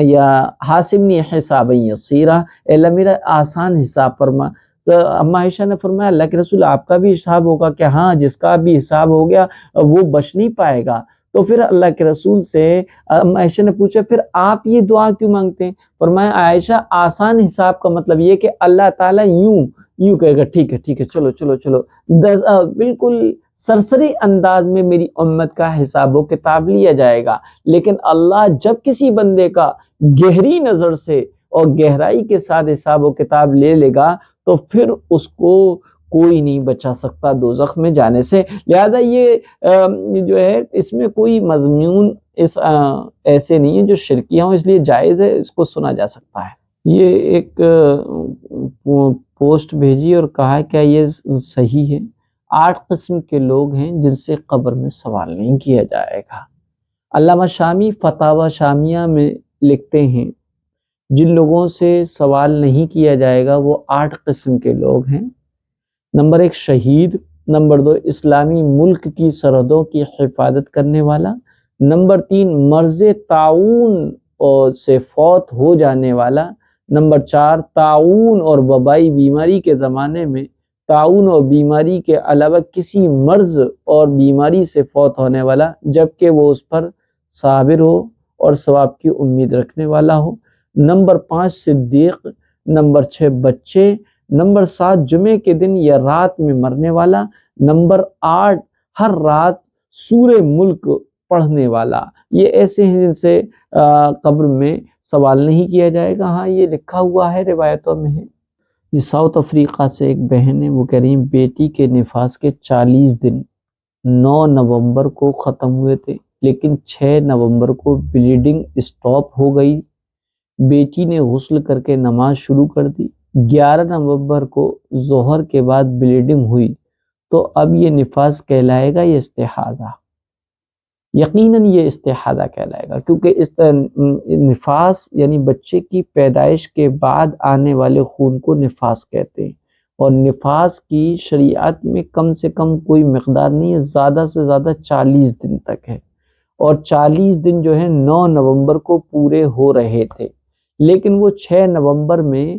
یا حاسبنی حسابا یسیرا، اے اللہ میرا آسان حساب فرما۔ تو اما عائشہ نے فرمایا اللہ کے رسول آپ کا بھی حساب ہوگا کہ ہاں، جس کا بھی حساب ہو گیا وہ بچ نہیں پائے گا۔ تو پھر اللہ کے رسول سے اما عائشہ نے پوچھا پھر آپ یہ دعا کیوں مانگتے ہیں؟ فرمایا عائشہ آسان حساب کا مطلب یہ کہ اللہ تعالیٰ یوں کہے گا ٹھیک ہے چلو بالکل سرسری انداز میں میری امت کا حساب و کتاب لیا جائے گا، لیکن اللہ جب کسی بندے کا گہری نظر سے اور گہرائی کے ساتھ حساب و کتاب لے لے گا تو پھر اس کو کوئی نہیں بچا سکتا دوزخ میں جانے سے۔ لہذا یہ جو ہے اس میں کوئی مضمون ایسے نہیں ہے جو شرکیہ ہوں، اس لیے جائز ہے، اس کو سنا جا سکتا ہے۔ یہ ایک پوسٹ بھیجی اور کہا کیا یہ صحیح ہے؟ 8 قسم کے لوگ ہیں جن سے قبر میں سوال نہیں کیا جائے گا۔ علامہ شامی فتاوی شامیہ میں لکھتے ہیں جن لوگوں سے سوال نہیں کیا جائے گا وہ 8 قسم کے لوگ ہیں۔ نمبر 1 شہید، نمبر 2 اسلامی ملک کی سرحدوں کی حفاظت کرنے والا، نمبر 3 مرض طاعون سے فوت ہو جانے والا، نمبر 4 طاعون اور وبائی بیماری کے زمانے میں طاعون اور بیماری کے علاوہ کسی مرض اور بیماری سے فوت ہونے والا جبکہ وہ اس پر صابر ہو اور ثواب کی امید رکھنے والا ہو، نمبر 5 صدیق، نمبر 6 بچے، نمبر 7 جمعے کے دن یا رات میں مرنے والا، نمبر 8 ہر رات سورہ ملک پڑھنے والا۔ یہ ایسے ہیں جن سے قبر میں سوال نہیں کیا جائے گا۔ ہاں یہ لکھا ہوا ہے، روایتوں میں ہے۔ یہ ساؤتھ افریقہ سے ایک بہن ہے، وہ کہہ رہی ہیں بیٹی کے نفاس کے 40 دن 9 نومبر کو ختم ہوئے تھے، لیکن 6 نومبر کو بلیڈنگ اسٹاپ ہو گئی۔ بیٹی نے غسل کر کے نماز شروع کر دی۔ 11 نومبر کو ظہر کے بعد بلیڈنگ ہوئی تو اب یہ نفاس کہلائے گا، یہ استحاضہ، یقیناً یہ استحاضہ کہلائے گا، کیونکہ نفاس یعنی بچے کی پیدائش کے بعد آنے والے خون کو نفاس کہتے ہیں، اور نفاس کی شریعت میں کم سے کم کوئی مقدار نہیں ہے، زیادہ سے زیادہ 40 دن تک ہے، اور 40 دن جو ہے 9 نومبر کو پورے ہو رہے تھے، لیکن وہ 6 نومبر میں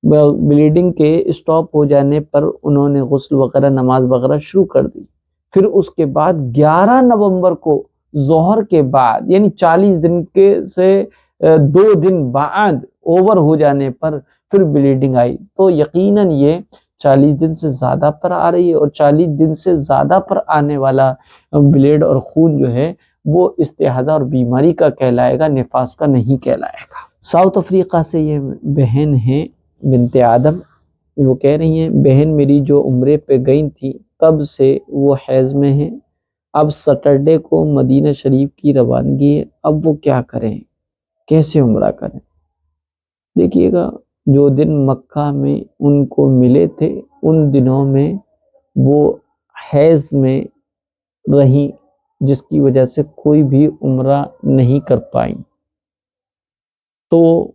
بلیڈنگ کے اسٹاپ ہو جانے پر انہوں نے غسل وغیرہ نماز وغیرہ شروع کر دی۔ پھر اس کے بعد 11 نومبر کو ظہر کے بعد یعنی 40 دن کے سے 2 دن بعد اوور ہو جانے پر پھر بلیڈنگ آئی، تو یقیناً یہ 40 دن سے زیادہ پر آ رہی ہے، اور 40 دن سے زیادہ پر آنے والا بلیڈ اور خون جو ہے وہ استحاضہ اور بیماری کا کہلائے گا، نفاس کا نہیں کہلائے گا۔ ساؤتھ افریقہ سے یہ بہن ہیں بنت آدم، وہ کہہ رہی ہیں بہن میری جو عمرے پہ گئی تھی تب سے وہ حیض میں ہیں، اب سیٹرڈے کو مدینہ شریف کی روانگی ہے، اب وہ کیا کریں، کیسے عمرہ کریں؟ دیکھیے گا، جو دن مکہ میں ان کو ملے تھے ان دنوں میں وہ حیض میں رہیں، جس کی وجہ سے کوئی بھی عمرہ نہیں کر پائیں، تو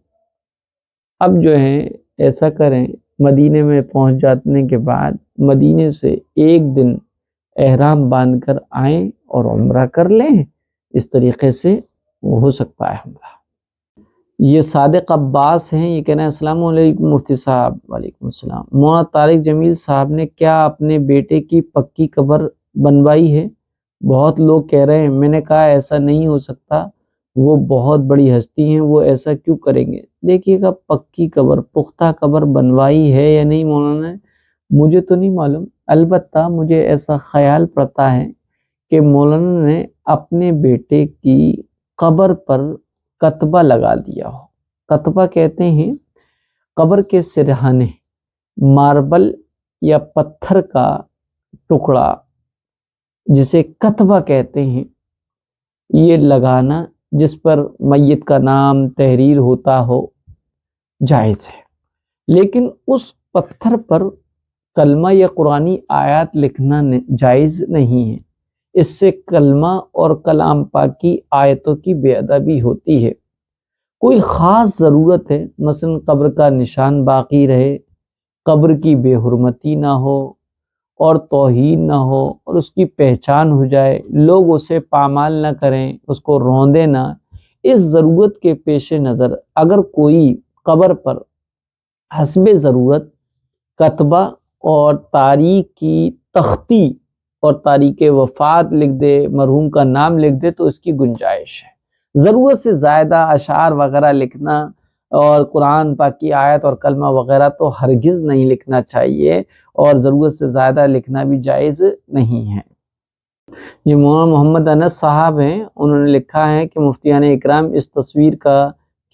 اب جو ہے ایسا کریں، مدینے میں پہنچ جانے کے بعد مدینے سے 1 دن احرام باندھ کر آئیں اور عمرہ کر لیں، اس طریقے سے ہو سکتا ہے عمرہ۔ یہ صادق عباس ہیں، یہ کہنا ہے السلام علیکم مفتی صاحب۔ وعلیکم السلام۔ مولانا طارق جمیل صاحب نے کیا اپنے بیٹے کی پکی قبر بنوائی ہے؟ بہت لوگ کہہ رہے ہیں، میں نے کہا ایسا نہیں ہو سکتا، وہ بہت بڑی ہستی ہیں، وہ ایسا کیوں کریں گے؟ دیکھیے گا، پکی قبر، پختہ قبر بنوائی ہے یا نہیں مولانا نے، مجھے تو نہیں معلوم، البتہ مجھے ایسا خیال پڑتا ہے کہ مولانا نے اپنے بیٹے کی قبر پر کتبہ لگا دیا ہو۔ کتبہ کہتے ہیں قبر کے سرہانے، ماربل یا پتھر کا ٹکڑا جسے کتبہ کہتے ہیں، یہ لگانا جس پر میت کا نام تحریر ہوتا ہو جائز ہے، لیکن اس پتھر پر کلمہ یا قرآنی آیات لکھنا جائز نہیں ہے، اس سے کلمہ اور کلام پاک کی آیتوں کی بے ادبی ہوتی ہے۔ کوئی خاص ضرورت ہے، مثلا قبر کا نشان باقی رہے، قبر کی بے حرمتی نہ ہو اور توہین نہ ہو اور اس کی پہچان ہو جائے، لوگ اسے پامال نہ کریں، اس کو روندیں نہ، اس ضرورت کے پیش نظر اگر کوئی قبر پر حسب ضرورت کتبہ اور تاریخ کی تختی اور تاریخ وفات لکھ دے، مرحوم کا نام لکھ دے، تو اس کی گنجائش ہے۔ ضرورت سے زیادہ اشعار وغیرہ لکھنا اور قرآن پاک کی آیت اور کلمہ وغیرہ تو ہرگز نہیں لکھنا چاہیے، اور ضرورت سے زیادہ لکھنا بھی جائز نہیں ہے۔ یہ مولانا محمد انس صاحب ہیں، انہوں نے لکھا ہے کہ مفتیان اکرام اس تصویر کا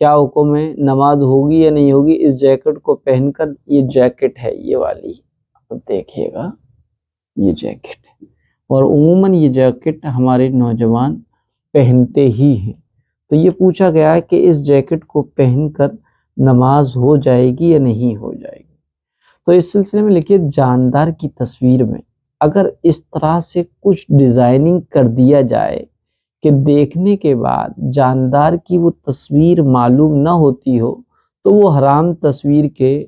کیا حکم ہے، نماز ہوگی یا نہیں ہوگی اس جیکٹ کو پہن کر؟ یہ جیکٹ ہے، یہ والی، دیکھیے گا، یہ جیکٹ ہے، اور عموماً یہ جیکٹ ہمارے نوجوان پہنتے ہی ہیں، تو یہ پوچھا گیا ہے کہ اس جیکٹ کو پہن کر نماز ہو جائے گی یا نہیں ہو جائے گی؟ تو اس سلسلے میں لکھیے، جاندار کی تصویر میں اگر اس طرح سے کچھ ڈیزائننگ کر دیا جائے کہ دیکھنے کے بعد جاندار کی وہ تصویر معلوم نہ ہوتی ہو، تو وہ حرام تصویر کے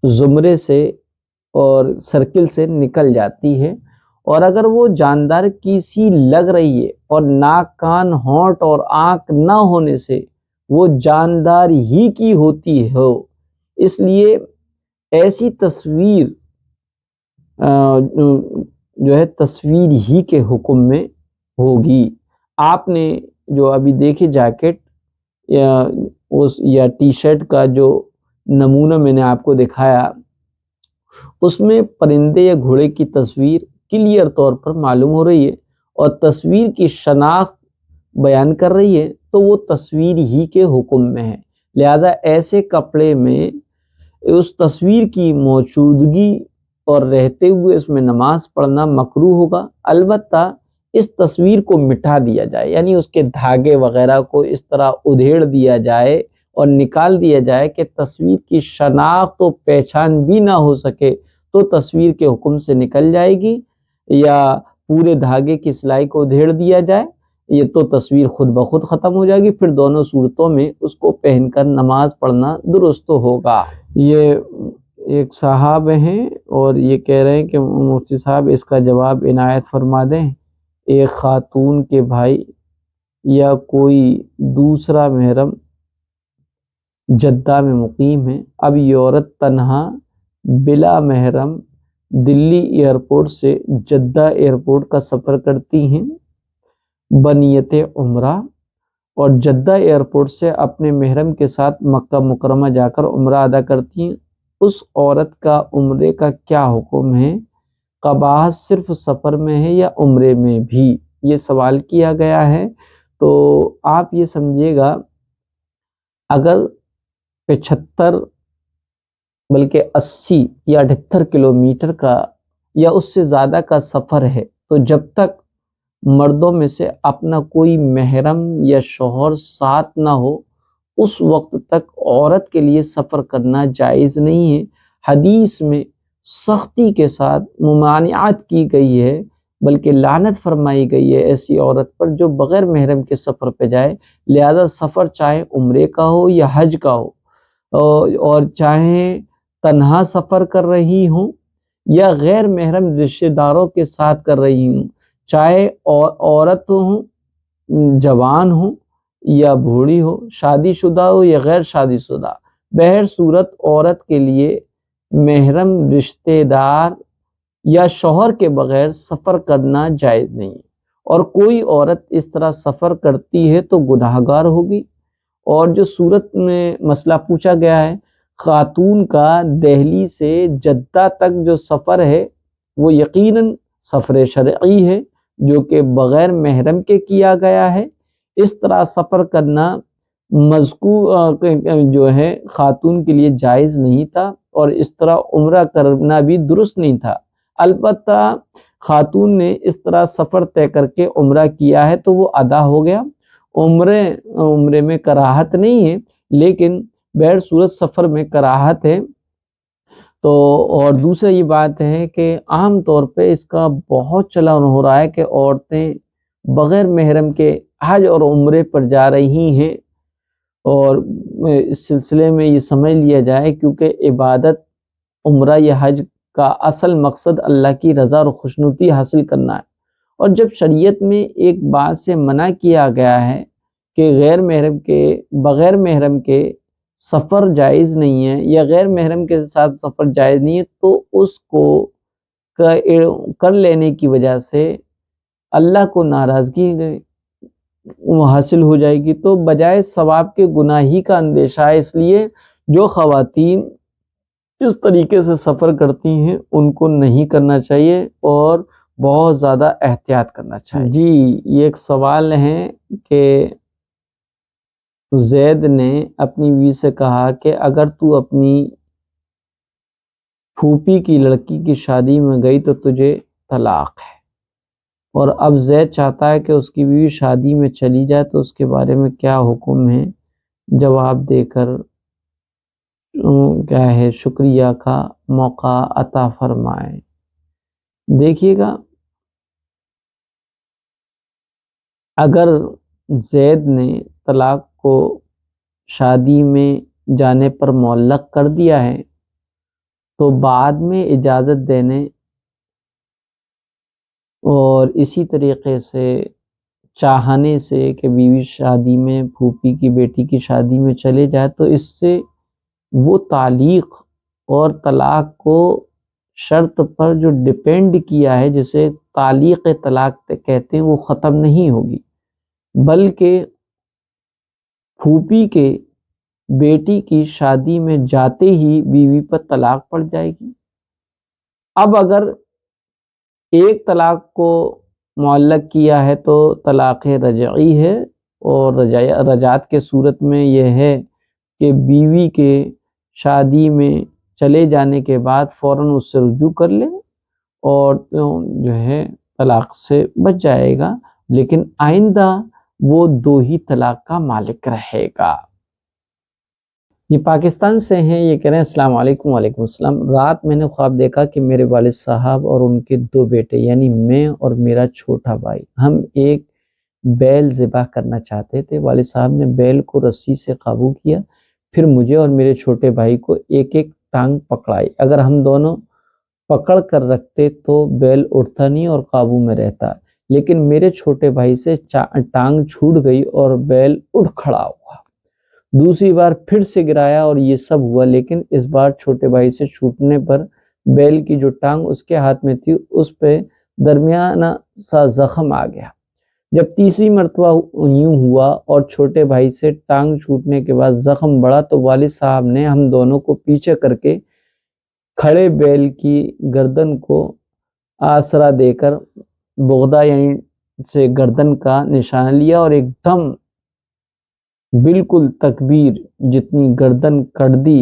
زمرے سے اور سرکل سے نکل جاتی ہے، اور اگر وہ جاندار کی سی لگ رہی ہے اور ناک کان ہونٹ اور آنکھ نہ ہونے سے وہ جاندار ہی کی ہوتی ہو، اس لیے ایسی تصویر جو ہے تصویر ہی کے حکم میں ہوگی۔ آپ نے جو ابھی دیکھے جیکٹ یا ٹی شرٹ کا جو نمونہ میں نے آپ کو دکھایا، اس میں پرندے یا گھوڑے کی تصویر کلیئر طور پر معلوم ہو رہی ہے اور تصویر کی شناخت بیان کر رہی ہے، تو وہ تصویر ہی کے حکم میں ہے، لہذا ایسے کپڑے میں اس تصویر کی موجودگی اور رہتے ہوئے اس میں نماز پڑھنا مکروہ ہوگا۔ البتہ اس تصویر کو مٹا دیا جائے، یعنی اس کے دھاگے وغیرہ کو اس طرح ادھیڑ دیا جائے اور نکال دیا جائے کہ تصویر کی شناخت و پہچان بھی نہ ہو سکے، تو تصویر کے حکم سے نکل جائے گی، یا پورے دھاگے کی سلائی کو ادھیڑ دیا جائے، یہ تو تصویر خود بخود ختم ہو جائے گی، پھر دونوں صورتوں میں اس کو پہن کر نماز پڑھنا درست ہوگا۔ یہ ایک صاحب ہیں اور یہ کہہ رہے ہیں کہ مفتی صاحب اس کا جواب عنایت فرما دیں۔ ایک خاتون کے بھائی یا کوئی دوسرا محرم جدہ میں مقیم ہے، اب یہ عورت تنہا بلا محرم دلی ایئرپورٹ سے جدہ ایئرپورٹ کا سفر کرتی ہیں بنیت عمرہ، اور جدہ ایئرپورٹ سے اپنے محرم کے ساتھ مکہ مکرمہ جا کر عمرہ ادا کرتی ہیں۔ اس عورت کا عمرے کا کیا حکم ہے؟ قباحت صرف سفر میں ہے یا عمرے میں بھی؟ یہ سوال کیا گیا ہے۔ تو آپ یہ سمجھیے گا، اگر 75 بلکہ 80 یا 78 کلومیٹر کا یا اس سے زیادہ کا سفر ہے، تو جب تک مردوں میں سے اپنا کوئی محرم یا شوہر ساتھ نہ ہو، اس وقت تک عورت کے لیے سفر کرنا جائز نہیں ہے۔ حدیث میں سختی کے ساتھ ممانعت کی گئی ہے، بلکہ لعنت فرمائی گئی ہے ایسی عورت پر جو بغیر محرم کے سفر پہ جائے۔ لہذا سفر چاہے عمرے کا ہو یا حج کا ہو، اور چاہے تنہا سفر کر رہی ہوں یا غیر محرم رشتہ داروں کے ساتھ کر رہی ہوں، چاہے عورت ہوں، جوان ہوں یا بوڑھی ہو، شادی شدہ ہو یا غیر شادی شدہ، بہر صورت عورت کے لیے محرم رشتہ دار یا شوہر کے بغیر سفر کرنا جائز نہیں، اور کوئی عورت اس طرح سفر کرتی ہے تو گناہگار ہوگی۔ اور جو صورت میں مسئلہ پوچھا گیا ہے، خاتون کا دہلی سے جدہ تک جو سفر ہے وہ یقیناً سفر شرعی ہے، جو کہ بغیر محرم کے کیا گیا ہے۔ اس طرح سفر کرنا مذکور جو ہے خاتون کے لیے جائز نہیں تھا، اور اس طرح عمرہ کرنا بھی درست نہیں تھا۔ البتہ خاتون نے اس طرح سفر طے کر کے عمرہ کیا ہے تو وہ ادا ہو گیا۔ عمرے میں کراہت نہیں ہے، لیکن بہر صورت سفر میں کراہت ہے۔ تو اور دوسرا یہ بات ہے کہ عام طور پہ اس کا بہت چلن ہو رہا ہے کہ عورتیں بغیر محرم کے حج اور عمرے پر جا رہی ہیں، اور اس سلسلے میں یہ سمجھ لیا جائے کیونکہ عبادت عمرہ یا حج کا اصل مقصد اللہ کی رضا اور خوشنودی حاصل کرنا ہے، اور جب شریعت میں ایک بات سے منع کیا گیا ہے کہ بغیر محرم کے سفر جائز نہیں ہے یا غیر محرم کے ساتھ سفر جائز نہیں ہے، تو اس کو کر لینے کی وجہ سے اللہ کو ناراضگی حاصل ہو جائے گی، تو بجائے ثواب کے گناہ ہی کا اندیشہ ہے۔ اس لیے جو خواتین اس طریقے سے سفر کرتی ہیں ان کو نہیں کرنا چاہیے اور بہت زیادہ احتیاط کرنا چاہیے۔ جی، یہ ایک سوال ہے کہ زید نے اپنی بیوی سے کہا کہ اگر تو اپنی پھوپھی کی لڑکی کی شادی میں گئی تو تجھے طلاق ہے، اور اب زید چاہتا ہے کہ اس کی بیوی شادی میں چلی جائے، تو اس کے بارے میں کیا حکم ہے؟ جواب دے کر کیا ہے شکریہ کا موقع عطا فرمائے۔ دیکھیے گا، اگر زید نے طلاق کو شادی میں جانے پر معلق کر دیا ہے تو بعد میں اجازت دینے اور اسی طریقے سے چاہنے سے کہ بیوی شادی میں پھوپھی کی بیٹی کی شادی میں چلے جائے، تو اس سے وہ تعلیق اور طلاق کو شرط پر جو ڈیپینڈ کیا ہے، جسے تعلیق طلاق کہتے ہیں، وہ ختم نہیں ہوگی، بلکہ پھوپھی کے بیٹی کی شادی میں جاتے ہی بیوی پر طلاق پڑ جائے گی۔ اب اگر ایک طلاق کو معلق کیا ہے تو طلاق رجعی ہے، اور رجعت کے صورت میں یہ ہے کہ بیوی کے شادی میں چلے جانے کے بعد فوراً اس سے رجوع کر لے اور جو ہے طلاق سے بچ جائے گا، لیکن آئندہ وہ 2 ہی طلاق کا مالک رہے گا۔ یہ پاکستان سے ہیں، یہ کہہ رہے ہیں السلام علیکم۔ وعلیکم السلام۔ رات میں نے خواب دیکھا کہ میرے والد صاحب اور ان کے 2 بیٹے یعنی میں اور میرا چھوٹا بھائی ہم ایک بیل ذبح کرنا چاہتے تھے۔ والد صاحب نے بیل کو رسی سے قابو کیا، پھر مجھے اور میرے چھوٹے بھائی کو ایک ایک ٹانگ پکڑائی۔ اگر ہم دونوں پکڑ کر رکھتے تو بیل اٹھتا نہیں اور قابو میں رہتا، لیکن میرے چھوٹے بھائی سے ٹانگ چھوٹ گئی اور بیل اٹھ کھڑا ہوا۔ دوسری بار پھر سے گرایا اور یہ سب ہوا، لیکن اس بار چھوٹے بھائی سے چھوٹنے پر بیل کی جو ٹانگ اس کے ہاتھ میں تھی اس پہ درمیانہ سا زخم آ گیا۔ جب تیسری مرتبہ یوں ہوا اور چھوٹے بھائی سے ٹانگ چھوٹنے کے بعد زخم بڑھا تو والد صاحب نے ہم دونوں کو پیچھے کر کے کھڑے بیل کی گردن کو آسرا دے کر بغدہ یعنی سے گردن کا نشانہ لیا اور ایک دم بالکل تکبیر جتنی گردن کر دی،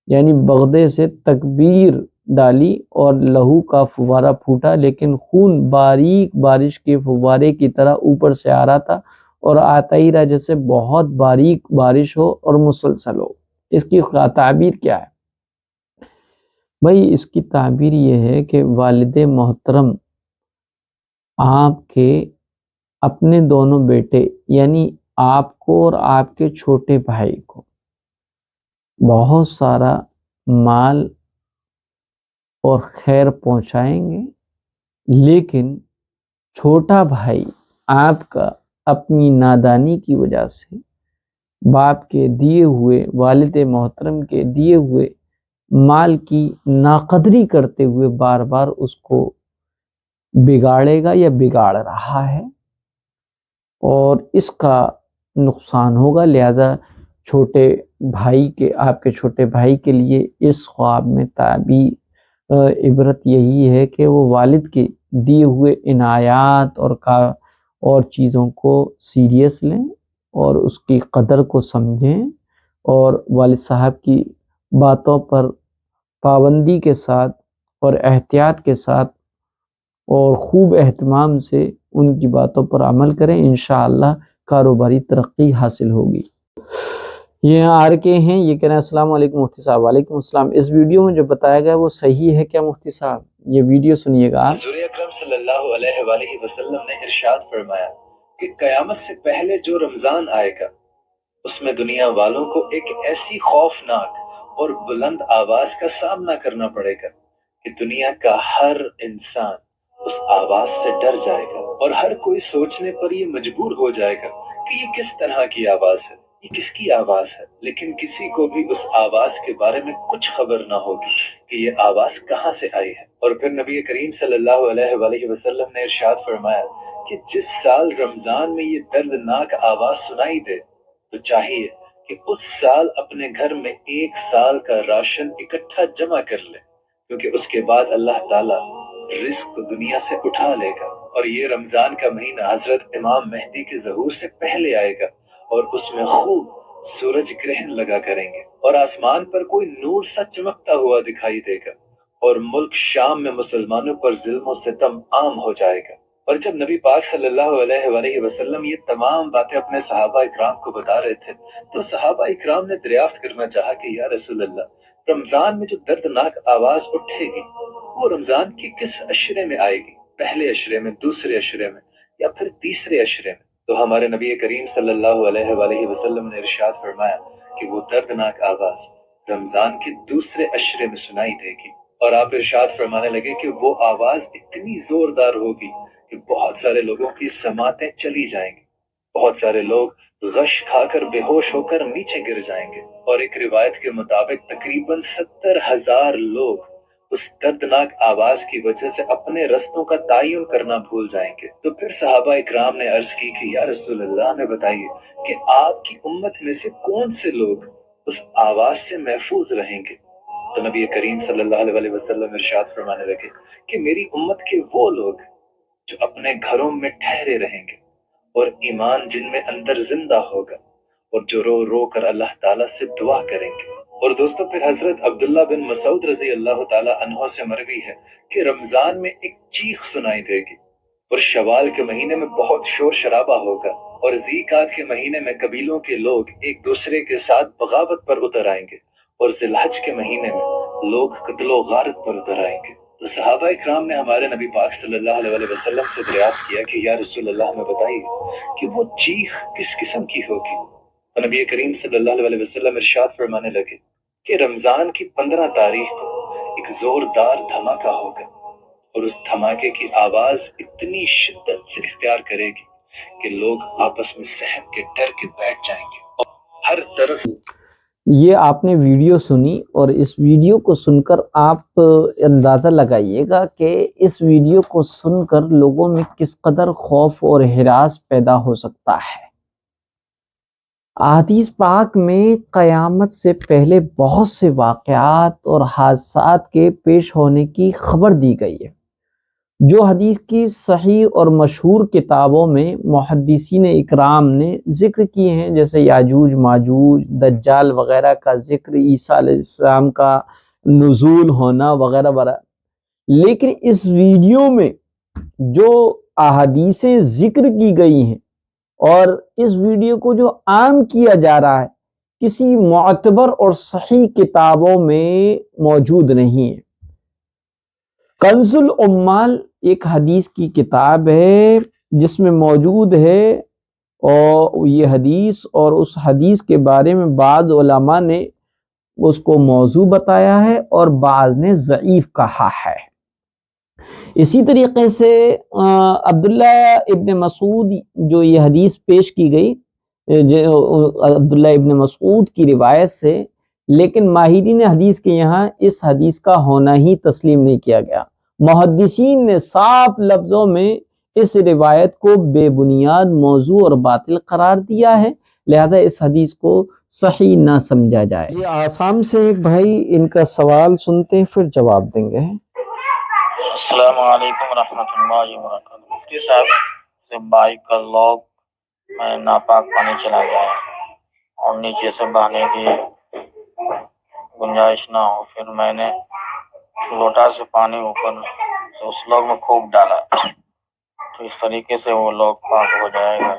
یعنی بغدے سے تکبیر ڈالی اور لہو کا فوارہ پھوٹا، لیکن خون باریک بارش کے فوارے کی طرح اوپر سے آ رہا تھا اور آتا ہی رہا جیسے بہت باریک بارش ہو اور مسلسل ہو۔ اس کی تعبیر کیا ہے بھائی؟ اس کی تعبیر یہ ہے کہ والد محترم آپ کے اپنے دونوں بیٹے یعنی آپ کو اور آپ کے چھوٹے بھائی کو بہت سارا مال اور خیر پہنچائیں گے، لیکن چھوٹا بھائی آپ کا اپنی نادانی کی وجہ سے باپ کے دیے ہوئے، والد محترم کے دیے ہوئے مال کی ناقدری کرتے ہوئے بار بار اس کو بگاڑے گا یا بگاڑ رہا ہے اور اس کا نقصان ہوگا۔ لہذا چھوٹے بھائی کے، آپ کے چھوٹے بھائی کے لیے اس خواب میں تعبیر عبرت یہی ہے کہ وہ والد کے دیے ہوئے عنایات اور چیزوں کو سیریس لیں اور اس کی قدر کو سمجھیں اور والد صاحب کی باتوں پر پابندی کے ساتھ اور احتیاط کے ساتھ اور خوب اہتمام سے ان کی باتوں پر عمل کریں، انشاءاللہ کاروباری ترقی حاصل ہوگی۔ یہ آر کے ہیں، یہ کہہ رہے ہیں السلام علیکم مفتی صاحب۔ وعلیکم السلام۔ اس ویڈیو میں جو بتایا گیا وہ صحیح ہے کیا مفتی صاحب؟ یہ ویڈیو سنیے گا۔ حضور اکرم صلی اللہ علیہ وآلہ وسلم نے ارشاد فرمایا کہ قیامت سے پہلے جو رمضان آئے گا اس میں دنیا والوں کو ایک ایسی خوفناک اور بلند آواز کا سامنا کرنا پڑے گا کہ دنیا کا ہر انسان اس آواز سے ڈر جائے گا اور ہر کوئی سوچنے پر یہ مجبور ہو جائے گا کہ یہ کس طرح کی آواز ہے، یہ کس کی آواز ہے، لیکن کسی کو بھی اس آواز کے بارے میں کچھ خبر نہ ہوگی کہ یہ آواز کہاں سے آئی ہے۔ اور پھر نبی کریم صلی اللہ علیہ وآلہ وسلم نے ارشاد فرمایا کہ جس سال رمضان میں یہ دردناک آواز سنائی دے تو چاہیے کہ اس سال اپنے گھر میں 1 سال کا راشن اکٹھا جمع کر لے، کیونکہ اس کے بعد اللہ تعالیٰ رزق کو دنیا سے اٹھا لے گا اور یہ رمضان کا مہینہ حضرت امام مہدی کے ظہور سے پہلے آئے گا اور اس میں خوب سورج گرہن لگا کریں گے اور آسمان پر کوئی نور سا چمکتا ہوا دکھائی دے گا اور ملک شام میں مسلمانوں پر ظلم و ستم عام ہو جائے گا۔ اور جب نبی پاک صلی اللہ علیہ وآلہ وسلم یہ تمام باتیں اپنے صحابہ اکرام کو بتا رہے تھے تو صحابہ اکرام نے دریافت کرنا چاہا کہ یا رسول اللہ، رمضان میں جو دردناک آواز اٹھے گی وہ رمضان کی کس عشرے میں آئے گی، پہلے عشرے میں، دوسرے عشرے میں یا پھر تیسرے عشرے میں؟ تو ہمارے نبی کریم صلی اللہ علیہ وآلہ وسلم نے ارشاد فرمایا کہ وہ دردناک آواز رمضان کے دوسرے عشرے میں سنائی دے گی، اور آپ ارشاد فرمانے لگے کہ وہ آواز اتنی زوردار ہوگی کہ بہت سارے لوگوں کی سماعتیں چلی جائیں گی، بہت سارے لوگ غش کھا کر بے ہوش ہو کر نیچے گر جائیں گے، اور ایک روایت کے مطابق تقریباً 70,000 لوگ اس دردناک آواز کی وجہ سے اپنے رستوں کا تعین کرنا بھول جائیں گے۔ تو پھر صحابہ اکرام نے عرض کی کہ یا رسول اللہ، ہمیں بتائیے کہ آپ کی امت میں سے کون سے لوگ اس آواز سے محفوظ رہیں گے؟ تو نبی کریم صلی اللہ علیہ وسلم ارشاد فرمانے لگے کہ میری امت کے وہ لوگ جو اپنے گھروں میں ٹھہرے رہیں گے اور ایمان جن میں اندر زندہ ہوگا اور جو رو رو کر اللہ تعالیٰ سے دعا کریں گے۔ اور دوستو پھر حضرت عبداللہ بن مسعود رضی اللہ تعالیٰ عنہ سے مروی ہے کہ رمضان میں ایک چیخ سنائی دے گی اور شوال کے مہینے میں بہت شور شرابہ ہوگا اور ذیقعد کے مہینے میں قبیلوں کے لوگ ایک دوسرے کے ساتھ بغاوت پر اتر آئیں گے، اور ذی الحج کے مہینے میں لوگ قتل و غارت پر اتر آئیں گے۔ تو صحابہ اکرام نے ہمارے نبی پاک صلی اللہ علیہ وسلم سے دریافت کیا کہ یا رسول اللہ ہمیں بتائیے کہ وہ چیخ کس قسم کی ہوگی؟ تو نبی کریم صلی اللہ علیہ وسلم ارشاد فرمانے لگے کہ رمضان کی 15 تاریخ کو ایک زوردار دھماکہ ہوگا، اور اس دھماکے کی آواز اتنی شدت سے اختیار کرے گی کہ لوگ آپس میں سہم کے ڈر کے بیٹھ جائیں گے، اور ہر طرف یہ آپ نے ویڈیو سنی، اور اس ویڈیو کو سن کر آپ اندازہ لگائیے گا کہ اس ویڈیو کو سن کر لوگوں میں کس قدر خوف اور ہراس پیدا ہو سکتا ہے۔ احادیث پاک میں قیامت سے پہلے بہت سے واقعات اور حادثات کے پیش ہونے کی خبر دی گئی ہے، جو حدیث کی صحیح اور مشہور کتابوں میں محدثین اکرام نے ذکر کیے ہیں، جیسے یاجوج ماجوج، دجال وغیرہ کا ذکر، عیسیٰ علیہ السلام کا نزول ہونا وغیرہ وغیرہ۔ لیکن اس ویڈیو میں جو احادیثیں ذکر کی گئی ہیں اور اس ویڈیو کو جو عام کیا جا رہا ہے، کسی معتبر اور صحیح کتابوں میں موجود نہیں ہے۔ کنز العمال ایک حدیث کی کتاب ہے جس میں موجود ہے، اور یہ حدیث اور اس حدیث کے بارے میں بعض علماء نے اس کو موضوع بتایا ہے اور بعض نے ضعیف کہا ہے۔ اسی طریقے سے عبداللہ ابن مسعود جو یہ حدیث پیش کی گئی، عبداللہ ابن مسعود کی روایت سے، لیکن ماہرین حدیث کے یہاں اس حدیث کا ہونا ہی تسلیم نہیں کیا گیا۔ محدثین نے صاف لفظوں میں اس روایت کو بے بنیاد، موضوع اور باطل قرار دیا ہے، لہذا اس حدیث کو صحیح نہ سمجھا جائے۔ یہ آسام سے ایک بھائی ان کا سوال سنتے ہیں پھر جواب دیں گے۔ السلام علیکم ورحمۃ اللہ وبرکاتہ۔ مفتی صاحب سے بائک کا لاک میں ناپاک پانی چلا گیا ہے اور نیچے سے بہانے کی گنجائش نہ ہو، پھر میں نے لوٹا سے پانی اوپر سے اس لاک میں خوب ڈالا، تو اس طریقے سے وہ لاک پاک ہو جائے گا؟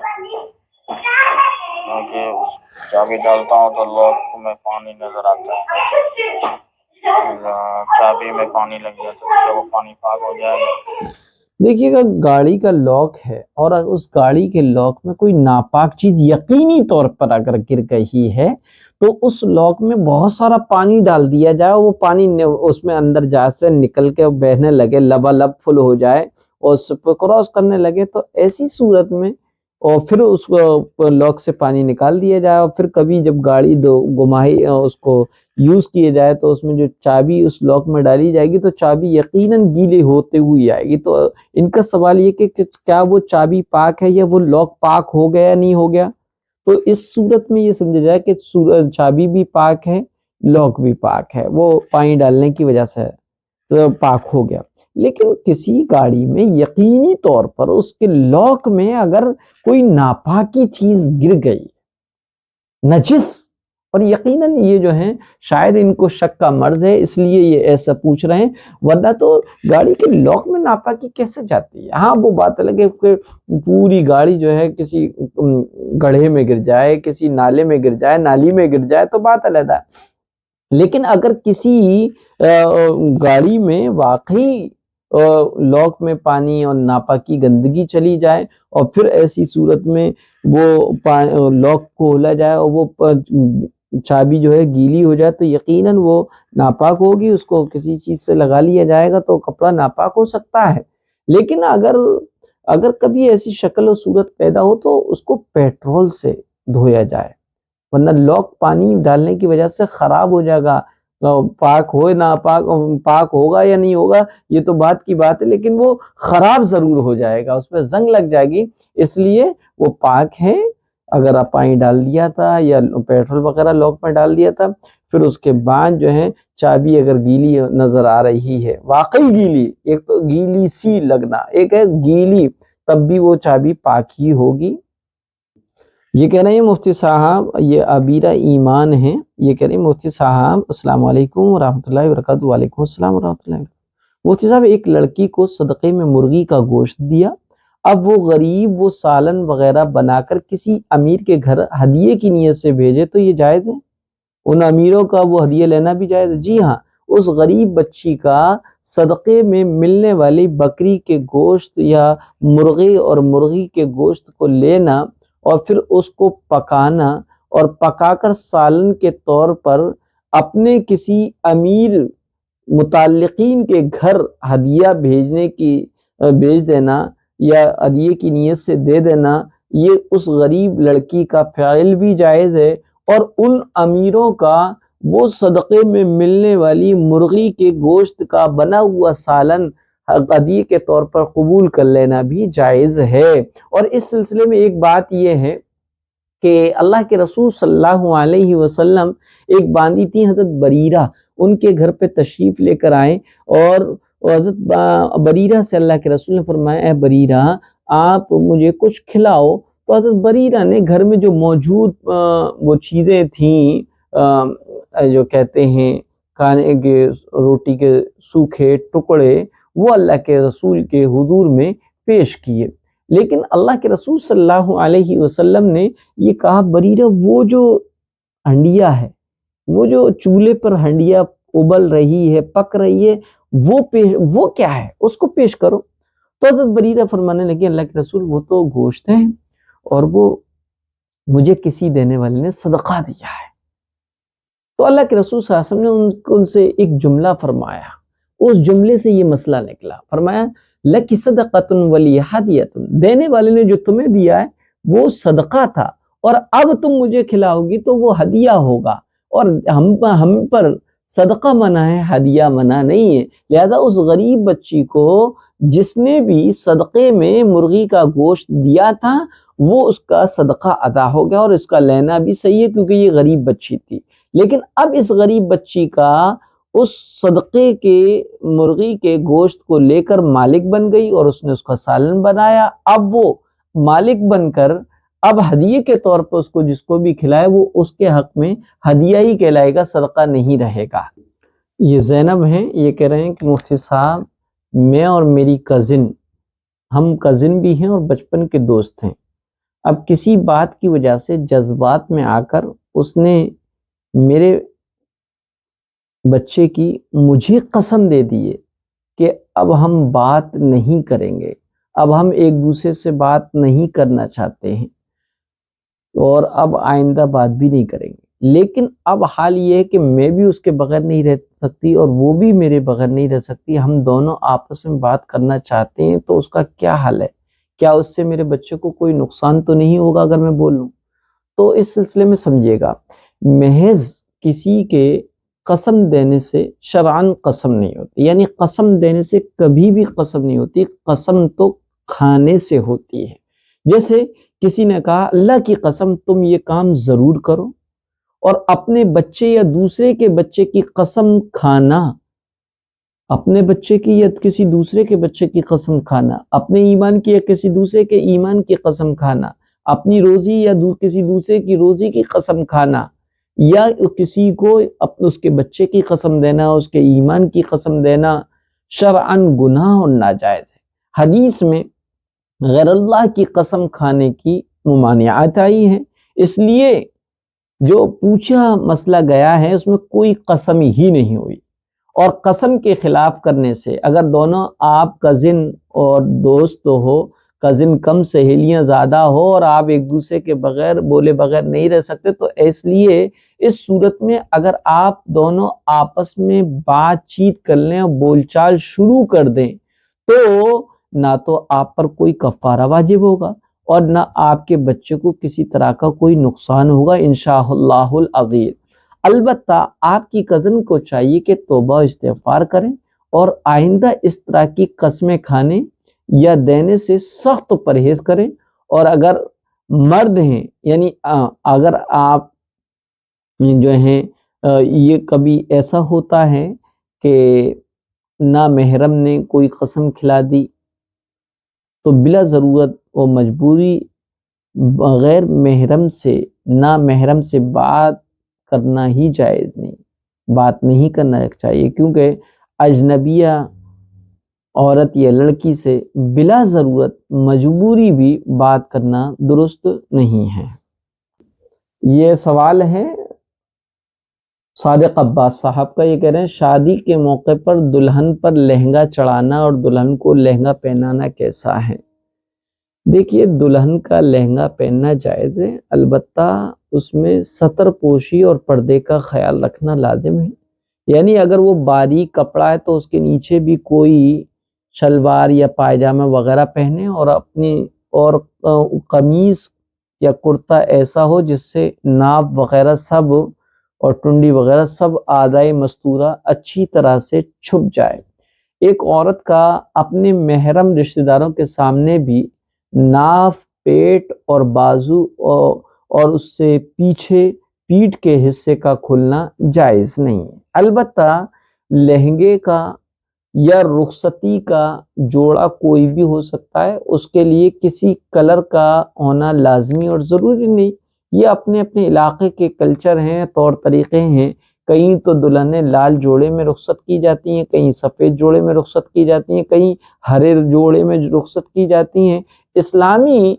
کیونکہ چابی ڈالتا ہوں تو لاک میں پانی نظر آتا ہے، چابی میں پانی لگ جاتا ہے تو وہ پانی پاک ہو جائے گا؟ دیکھیے گا، گاڑی کا لاک ہے اور اس گاڑی کے لاک میں کوئی ناپاک چیز یقینی طور پر اگر گر گئی ہے تو اس لاک میں بہت سارا پانی ڈال دیا جائے، وہ پانی اس میں اندر جا سے نکل کے بہنے لگے، لبالب فل ہو جائے اور اس پہ کراس کرنے لگے، تو ایسی صورت میں اور پھر اس لاک سے پانی نکال دیا جائے، اور پھر کبھی جب گاڑی گمائی اس کو یوز کیے جائے تو اس میں جو چابی اس لاک میں ڈالی جائے گی تو چابی یقیناً گیلے ہوتے ہوئی آئے گی۔ تو ان کا سوال یہ کہ کیا وہ چابی پاک ہے یا وہ لاک پاک ہو گیا یا نہیں ہو گیا؟ تو اس صورت میں یہ سمجھا جائے کہ چابی بھی پاک ہے، لاک بھی پاک ہے، وہ پانی ڈالنے کی وجہ سے پاک ہو گیا۔ لیکن کسی گاڑی میں یقینی طور پر اس کے لاک میں اگر کوئی ناپاکی چیز گر گئی، نجس، اور یقیناً یہ جو ہیں شاید ان کو شک کا مرض ہے اس لیے یہ ایسا پوچھ رہے ہیں، ورنہ تو گاڑی کے لاک میں ناپاکی کیسے جاتی ہے؟ ہاں وہ بات الگ ہے کہ پوری گاڑی جو ہے کسی گڑھے میں گر جائے، کسی نالے میں گر جائے، نالی میں گر جائے تو بات علیحدہ ہے، لیکن اگر کسی گاڑی میں واقعی لاک میں پانی اور ناپاکی گندگی چلی جائے اور پھر ایسی صورت میں وہ لاک کھولا جائے اور وہ چابی جو ہے گیلی ہو جائے تو یقیناً وہ ناپاک ہوگی، اس کو کسی چیز سے لگا لیا جائے گا تو کپڑا ناپاک ہو سکتا ہے۔ لیکن اگر کبھی ایسی شکل و صورت پیدا ہو تو اس کو پیٹرول سے دھویا جائے، ورنہ لاک پانی ڈالنے کی وجہ سے خراب ہو جائے گا، پاک ہو نہ پاک ہوگا یا نہیں ہوگا یہ تو بات کی بات ہے، لیکن وہ خراب ضرور ہو جائے گا، اس پہ زنگ لگ جائے گی، اس لیے وہ پاک ہے۔ اگر آپ پانی ڈال دیا تھا یا پیٹرول وغیرہ لاک میں ڈال دیا تھا، پھر اس کے بعد جو ہے چابی اگر گیلی نظر آ رہی ہے، واقعی گیلی، ایک تو گیلی سی لگنا، ایک ہے گیلی، تب بھی وہ چابی پاک ہی ہوگی۔ یہ کہہ رہے ہیں مفتی صاحب، یہ عبیرہ ایمان ہیں، یہ کہہ رہے ہیں مفتی صاحب السلام علیکم ورحمۃ اللہ وبرکاتہ۔ وعلیکم السلام ورحمۃ اللہ۔ مفتی صاحب، ایک لڑکی کو صدقے میں مرغی کا گوشت دیا، اب وہ غریب وہ سالن وغیرہ بنا کر کسی امیر کے گھر ہدیے کی نیت سے بھیجے تو یہ جائز ہے؟ ان امیروں کا وہ ہدیہ لینا بھی جائز ہے؟ جی ہاں، اس غریب بچی کا صدقے میں ملنے والی بکری کے گوشت یا مرغی اور مرغی کے گوشت کو لینا اور پھر اس کو پکانا اور پکا کر سالن کے طور پر اپنے کسی امیر متعلقین کے گھر ہدیہ بھیج دینا یا ہدیے کی نیت سے دے دینا، یہ اس غریب لڑکی کا فعل بھی جائز ہے، اور ان امیروں کا وہ صدقے میں ملنے والی مرغی کے گوشت کا بنا ہوا سالن ہدیے کے طور پر قبول کر لینا بھی جائز ہے۔ اور اس سلسلے میں ایک بات یہ ہے کہ اللہ کے رسول صلی اللہ علیہ وسلم ایک باندی تھی حضرت بریرہ، ان کے گھر پہ تشریف لے کر آئے، اور حضرت بریرہ سے اللہ کے رسول نے فرمایا اے بریرہ آپ مجھے کچھ کھلاؤ۔ تو حضرت بریرہ نے گھر میں جو موجود وہ چیزیں تھیں جو کہتے ہیں کھانے کے روٹی کے سوکھے ٹکڑے، وہ اللہ کے رسول کے حضور میں پیش کیے، لیکن اللہ کے رسول صلی اللہ علیہ وسلم نے یہ کہا بریرہ وہ جو ہنڈیا ہے، وہ جو چولہے پر ہنڈیا ابل رہی ہے پک رہی ہے وہ کیا ہے، اس کو پیش کرو۔ تو حضرت بریرہ فرمانے لگے اللہ کے رسول وہ تو گوشت ہے اور وہ مجھے کسی دینے والے نے صدقہ دیا ہے۔ تو اللہ کے رسول صلی اللہ علیہ وسلم نے ان سے ایک جملہ فرمایا، اس جملے سے یہ مسئلہ نکلا، فرمایا لَكِ صَدَقَةٌ وَلِيَ هَدِيَةٌ، دینے والے نے جو تمہیں دیا ہے وہ صدقہ تھا، اور اب تم مجھے کھلاؤ گی تو وہ ہدیہ ہوگا، اور ہم پر صدقہ منع ہے، ہدیہ منع نہیں ہے، لہذا اس غریب بچی کو جس نے بھی صدقے میں مرغی کا گوشت دیا تھا وہ اس کا صدقہ ادا ہو گیا، اور اس کا لینا بھی صحیح ہے کیونکہ یہ غریب بچی تھی۔ لیکن اب اس غریب بچی کا اس صدقے کے مرغی کے گوشت کو لے کر مالک بن گئی اور اس نے اس کا سالن بنایا، اب وہ مالک بن کر اب ہدیے کے طور پر اس کو جس کو بھی کھلائے وہ اس کے حق میں ہدیہ ہی کہلائے گا، صدقہ نہیں رہے گا۔ یہ زینب ہیں، یہ کہہ رہے ہیں کہ مفتی صاحب میں اور میری کزن، ہم کزن بھی ہیں اور بچپن کے دوست ہیں، اب کسی بات کی وجہ سے جذبات میں آ کر اس نے میرے بچے کی مجھے قسم دے دیے کہ اب ہم بات نہیں کریں گے، اب ہم ایک دوسرے سے بات نہیں کرنا چاہتے ہیں اور اب آئندہ بات بھی نہیں کریں گے، لیکن اب حال یہ ہے کہ میں بھی اس کے بغیر نہیں رہ سکتی اور وہ بھی میرے بغیر نہیں رہ سکتی، ہم دونوں آپس میں بات کرنا چاہتے ہیں، تو اس کا کیا حل ہے؟ کیا اس سے میرے بچے کو کوئی نقصان تو نہیں ہوگا اگر میں بولوں؟ تو اس سلسلے میں سمجھیے گا، محض کسی کے قسم دینے سے شرعاً قسم نہیں ہوتی، یعنی قسم دینے سے کبھی بھی قسم نہیں ہوتی، قسم تو کھانے سے ہوتی ہے۔ جیسے کسی نے کہا اللہ کی قسم تم یہ کام ضرور کرو، اور اپنے بچے یا دوسرے کے بچے کی قسم کھانا، اپنے بچے کی یا کسی دوسرے کے بچے کی قسم کھانا، اپنے ایمان کی یا کسی دوسرے کے ایمان کی قسم کھانا، اپنی روزی یا کسی دوسرے کی روزی کی قسم کھانا، یا کسی کو اس کے بچے کی قسم دینا، اس کے ایمان کی قسم دینا، شرعاً گناہ اور ناجائز ہے۔ حدیث میں غیر اللہ کی قسم کھانے کی ممانعات آئی ہیں، اس لیے جو پوچھا مسئلہ گیا ہے اس میں کوئی قسم ہی نہیں ہوئی، اور قسم کے خلاف کرنے سے اگر دونوں آپ کزن اور دوست ہو، کزن کم سہیلیاں زیادہ ہو، اور آپ ایک دوسرے کے بغیر بولے بغیر نہیں رہ سکتے، تو اس لیے اس صورت میں اگر آپ دونوں آپس میں بات چیت کر لیں اور بول چال شروع کر دیں تو نہ تو آپ پر کوئی کفارہ واجب ہوگا اور نہ آپ کے بچے کو کسی طرح کا کوئی نقصان ہوگا انشاءاللہ العزیز۔ البتہ آپ کی کزن کو چاہیے کہ توبہ و استغفار کریں اور آئندہ اس طرح کی قسمیں کھانے یا دینے سے سخت پرہیز کریں، اور اگر مرد ہیں یعنی اگر آپ جو ہیں یہ کبھی ایسا ہوتا ہے کہ نامحرم نے کوئی قسم کھلا دی تو بلا ضرورت و مجبوری بغیر محرم سے نامحرم سے بات کرنا ہی جائز نہیں، بات نہیں کرنا چاہیے، کیونکہ اجنبیہ عورت یا لڑکی سے بلا ضرورت مجبوری بھی بات کرنا درست نہیں ہے۔ یہ سوال ہے صادق عباس صاحب کا، یہ کہہ رہے ہیں شادی کے موقع پر دلہن پر لہنگا چڑھانا اور دلہن کو لہنگا پہنانا کیسا ہے؟ دیکھیے، دلہن کا لہنگا پہننا جائز ہے، البتہ اس میں ستر پوشی اور پردے کا خیال رکھنا لازم ہے۔ یعنی اگر وہ باریک کپڑا ہے تو اس کے نیچے بھی کوئی شلوار یا پائجامہ وغیرہ پہنے، اور قمیص یا کرتا ایسا ہو جس سے ناپ وغیرہ سب اور ٹنڈی وغیرہ سب اعضائے مستورہ اچھی طرح سے چھپ جائے۔ ایک عورت کا اپنے محرم رشتہ داروں کے سامنے بھی ناف، پیٹ اور بازو اور اس سے پیچھے پیٹھ کے حصے کا کھلنا جائز نہیں ہے۔ البتہ لہنگے کا یا رخصتی کا جوڑا کوئی بھی ہو سکتا ہے، اس کے لیے کسی کلر کا ہونا لازمی اور ضروری نہیں۔ یہ اپنے اپنے علاقے کے کلچر ہیں، طور طریقے ہیں۔ کہیں تو دلہنیں لال جوڑے میں رخصت کی جاتی ہیں، کہیں سفید جوڑے میں رخصت کی جاتی ہیں، کہیں ہرے جوڑے میں رخصت کی جاتی ہیں۔ اسلامی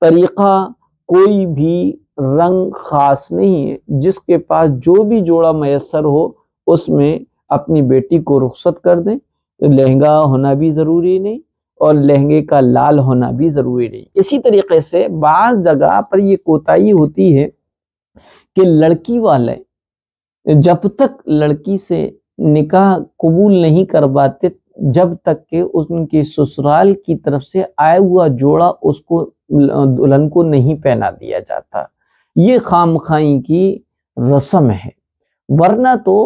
طریقہ کوئی بھی رنگ خاص نہیں ہے، جس کے پاس جو بھی جوڑا میسر ہو اس میں اپنی بیٹی کو رخصت کر دیں۔ لہنگا ہونا بھی ضروری نہیں اور لہنگے کا لال ہونا بھی ضروری نہیں۔ اسی طریقے سے بعض جگہ پر یہ کوتاہی ہوتی ہے کہ لڑکی والے جب تک لڑکی سے نکاح قبول نہیں کرواتے جب تک کہ ان کی سسرال کی طرف سے آیا ہوا جوڑا اس کو دلہن کو نہیں پہنا دیا جاتا۔ یہ خام خواہی کی رسم ہے، ورنہ تو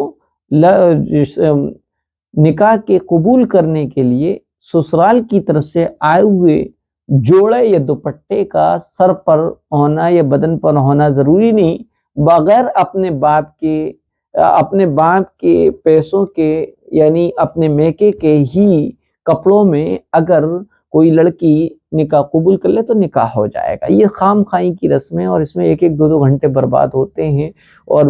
نکاح کے قبول کرنے کے لیے سسرال کی طرف سے آئے ہوئے جوڑے یا دوپٹے کا سر پر ہونا یا بدن پر ہونا ضروری نہیں۔ بغیر اپنے باپ کے پیسوں کے یعنی اپنے میکے کے ہی کپڑوں میں اگر کوئی لڑکی نکاح قبول کر لے تو نکاح ہو جائے گا۔ یہ خام خواہی کی رسم ہے اور اس میں 1-2 گھنٹے برباد ہوتے ہیں اور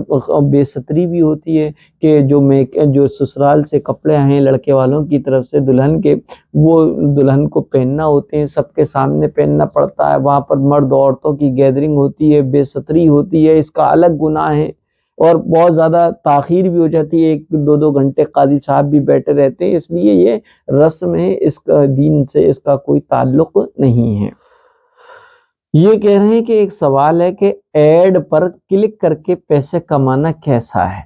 بے ستری بھی ہوتی ہے کہ جو سسرال سے کپڑے ہیں لڑکے والوں کی طرف سے دلہن کے، وہ دلہن کو پہننا ہوتے ہیں، سب کے سامنے پہننا پڑتا ہے، وہاں پر مرد عورتوں کی گیدرنگ ہوتی ہے، بے ستری ہوتی ہے، اس کا الگ گناہ ہے اور بہت زیادہ تاخیر بھی ہو جاتی ہے، 1-2 گھنٹے قاضی صاحب بھی بیٹھے رہتے ہیں۔ اس لیے یہ رسم ہے، اس کا دین سے اس کا کوئی تعلق نہیں ہے۔ یہ کہہ رہے ہیں کہ ایک سوال ہے کہ ایڈ پر کلک کر کے پیسے کمانا کیسا ہے؟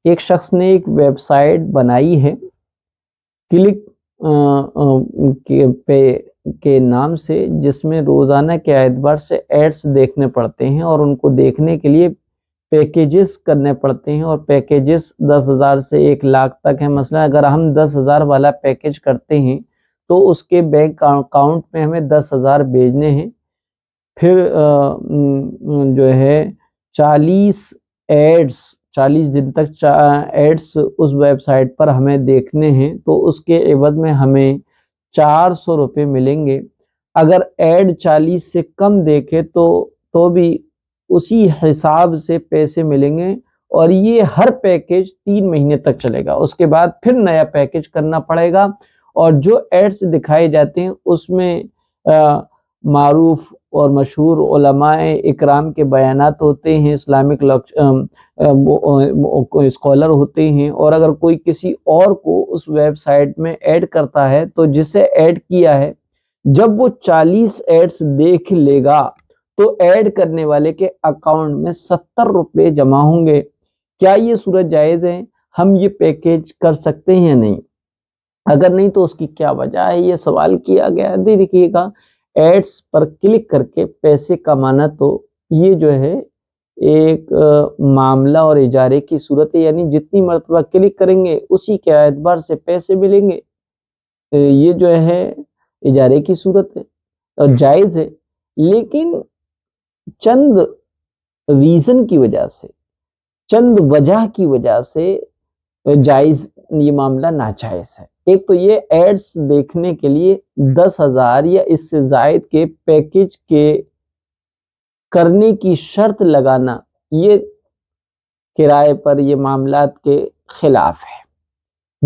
ایک شخص نے ایک ویب سائٹ بنائی ہے کلک کے نام سے، جس میں روزانہ کے اعتبار سے ایڈز دیکھنے پڑتے ہیں اور ان کو دیکھنے کے لیے پیکیجز کرنے پڑتے ہیں، اور پیکیجز 10,000 سے 1,00,000 تک ہیں۔ مثلا اگر ہم 10,000 والا پیکیج کرتے ہیں تو اس کے بینک اکاؤنٹ میں ہمیں 10,000 بھیجنے ہیں، پھر جو ہے 40 دن تک ایڈز اس ویب سائٹ پر ہمیں دیکھنے ہیں، تو اس کے عوض میں ہمیں 400 روپے ملیں گے۔ اگر ایڈ 40 سے کم دیکھے تو بھی اسی حساب سے پیسے ملیں گے، اور یہ ہر پیکیج 3 مہینے تک چلے گا۔ اس کے بعد پھر نیا پیکیج کرنا پڑے گا، اور جو ایڈز دکھائے جاتے ہیں اس میں معروف اور مشہور علماء اکرام کے بیانات ہوتے ہیں، اسلامک اسکالر ہوتے ہیں، اور اگر کوئی کسی اور کو اس ویب سائٹ میں ایڈ کرتا ہے تو جسے ایڈ کیا ہے جب وہ 40 ایڈز دیکھ لے گا تو ایڈ کرنے والے کے اکاؤنٹ میں 70 روپے جمع ہوں گے۔ کیا یہ صورت جائز ہے؟ ہم یہ پیکیج کر سکتے ہیں یا نہیں؟ اگر نہیں تو اس کی کیا وجہ ہے؟ یہ سوال کیا گیا ہے۔ دیکھیے گا، ایڈز پر کلک کر کے پیسے کمانا تو یہ جو ہے ایک معاملہ اور اجارے کی صورت ہے، یعنی جتنی مرتبہ کلک کریں گے اسی کے اعتبار سے پیسے ملیں گے۔ یہ جو ہے اجارے کی صورت ہے اور جائز ہے، لیکن چند ریزن کی وجہ سے، چند وجہ کی وجہ سے جائز، یہ معاملہ ناجائز ہے۔ ایک تو یہ ایڈز دیکھنے کے لیے 10,000 یا اس سے زائد کے پیکیج کے کرنے کی شرط لگانا، یہ کرائے پر یہ معاملات کے خلاف ہے۔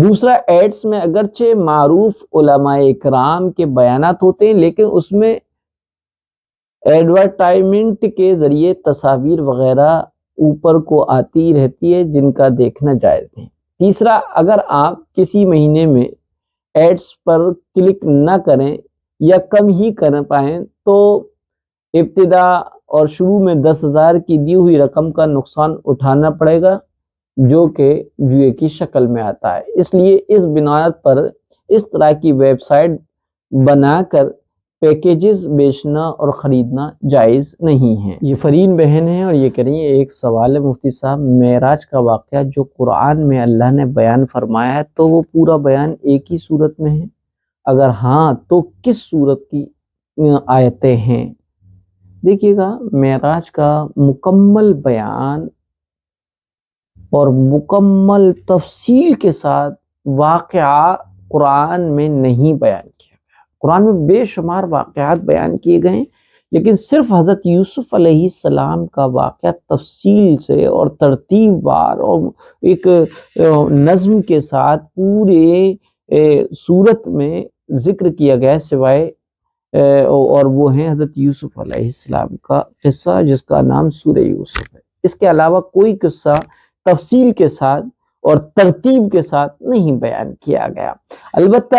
دوسرا ایڈس میں اگرچہ معروف علماء اکرام کے بیانات ہوتے ہیں لیکن اس میں ایڈورٹائزمنٹ کے ذریعے تصاویر وغیرہ اوپر کو آتی رہتی ہے جن کا دیکھنا جائز ہے۔ تیسرا، اگر آپ کسی مہینے میں ایڈس پر کلک نہ کریں یا کم ہی کر پائیں تو ابتدا اور شروع میں 10,000 کی دی ہوئی رقم کا نقصان اٹھانا پڑے گا جو کہ جوئے کی شکل میں آتا ہے۔ اس لیے اس بنیاد پر اس طرح کی ویب سائٹ بنا کر پیکیجز بیچنا اور خریدنا جائز نہیں ہے۔ یہ فرین بہن ہے اور یہ کہہ رہی ہے ایک سوال ہے مفتی صاحب، معراج کا واقعہ جو قرآن میں اللہ نے بیان فرمایا ہے تو وہ پورا بیان ایک ہی صورت میں ہے؟ اگر ہاں تو کس صورت کی آیتیں ہیں؟ دیکھیے گا، معراج کا مکمل بیان اور مکمل تفصیل کے ساتھ واقعہ قرآن میں نہیں بیان کیا گیا۔ قرآن میں بے شمار واقعات بیان کیے گئے ہیں لیکن صرف حضرت یوسف علیہ السلام کا واقعہ تفصیل سے اور ترتیب وار اور ایک نظم کے ساتھ پورے صورت میں ذکر کیا گیا سوائے اور وہ ہیں حضرت یوسف علیہ السلام کا قصہ جس کا نام سورہ یوسف ہے۔ اس کے علاوہ کوئی قصہ تفصیل کے ساتھ اور ترتیب کے ساتھ نہیں بیان کیا گیا۔ البتہ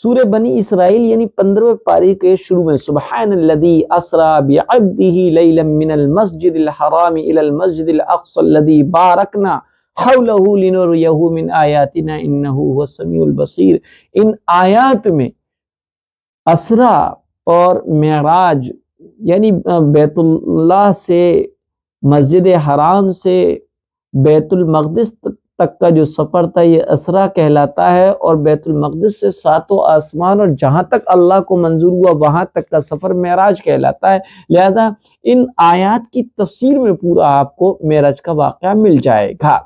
سورہ بنی اسرائیل یعنی 15ویں پاری کے شروع میں سبحان الذی اسری بعبدہ لیلا من المسجد الحرام الی المسجد الاقصی الذی بارکنا حولہ لنریہ من آیاتنا انہ هو السمیع البصیر، ان آیات میں اسرا اور معراج یعنی بیت اللہ سے مسجد حرام سے بیت المقدس تک کا جو سفر تھا یہ اسرا کہلاتا ہے، اور بیت المقدس سے 7 آسمان اور جہاں تک اللہ کو منظور ہوا وہاں تک کا سفر معراج کہلاتا ہے۔ لہذا ان آیات کی تفسیر میں پورا آپ کو معراج کا واقعہ مل جائے گا۔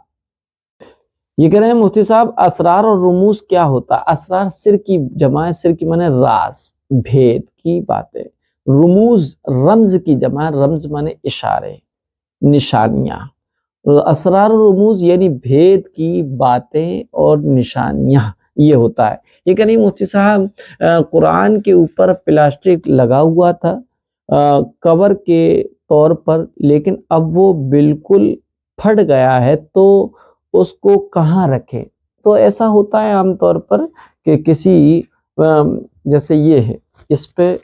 یہ کہہ رہے ہیں مفتی صاحب اسرار اور رموز کیا ہوتا ہے؟ اسرار سر کی جمع ہے، سر کی معنی راز، بھید کی باتیں، رموز رمز کی جمع، رمز معنی اشارے، نشانیاں۔ اسرار و رموز یعنی بھید کی باتیں اور نشانیاں، یہ ہوتا ہے۔ یہ کہ نہیں مفتی صاحب قرآن کے اوپر پلاسٹک لگا ہوا تھا کور کے طور پر، لیکن اب وہ بالکل پھٹ گیا ہے تو اس کو کہاں رکھیں؟ تو ایسا ہوتا ہے عام طور پر کہ کسی جیسے یہ ہے، اس پہ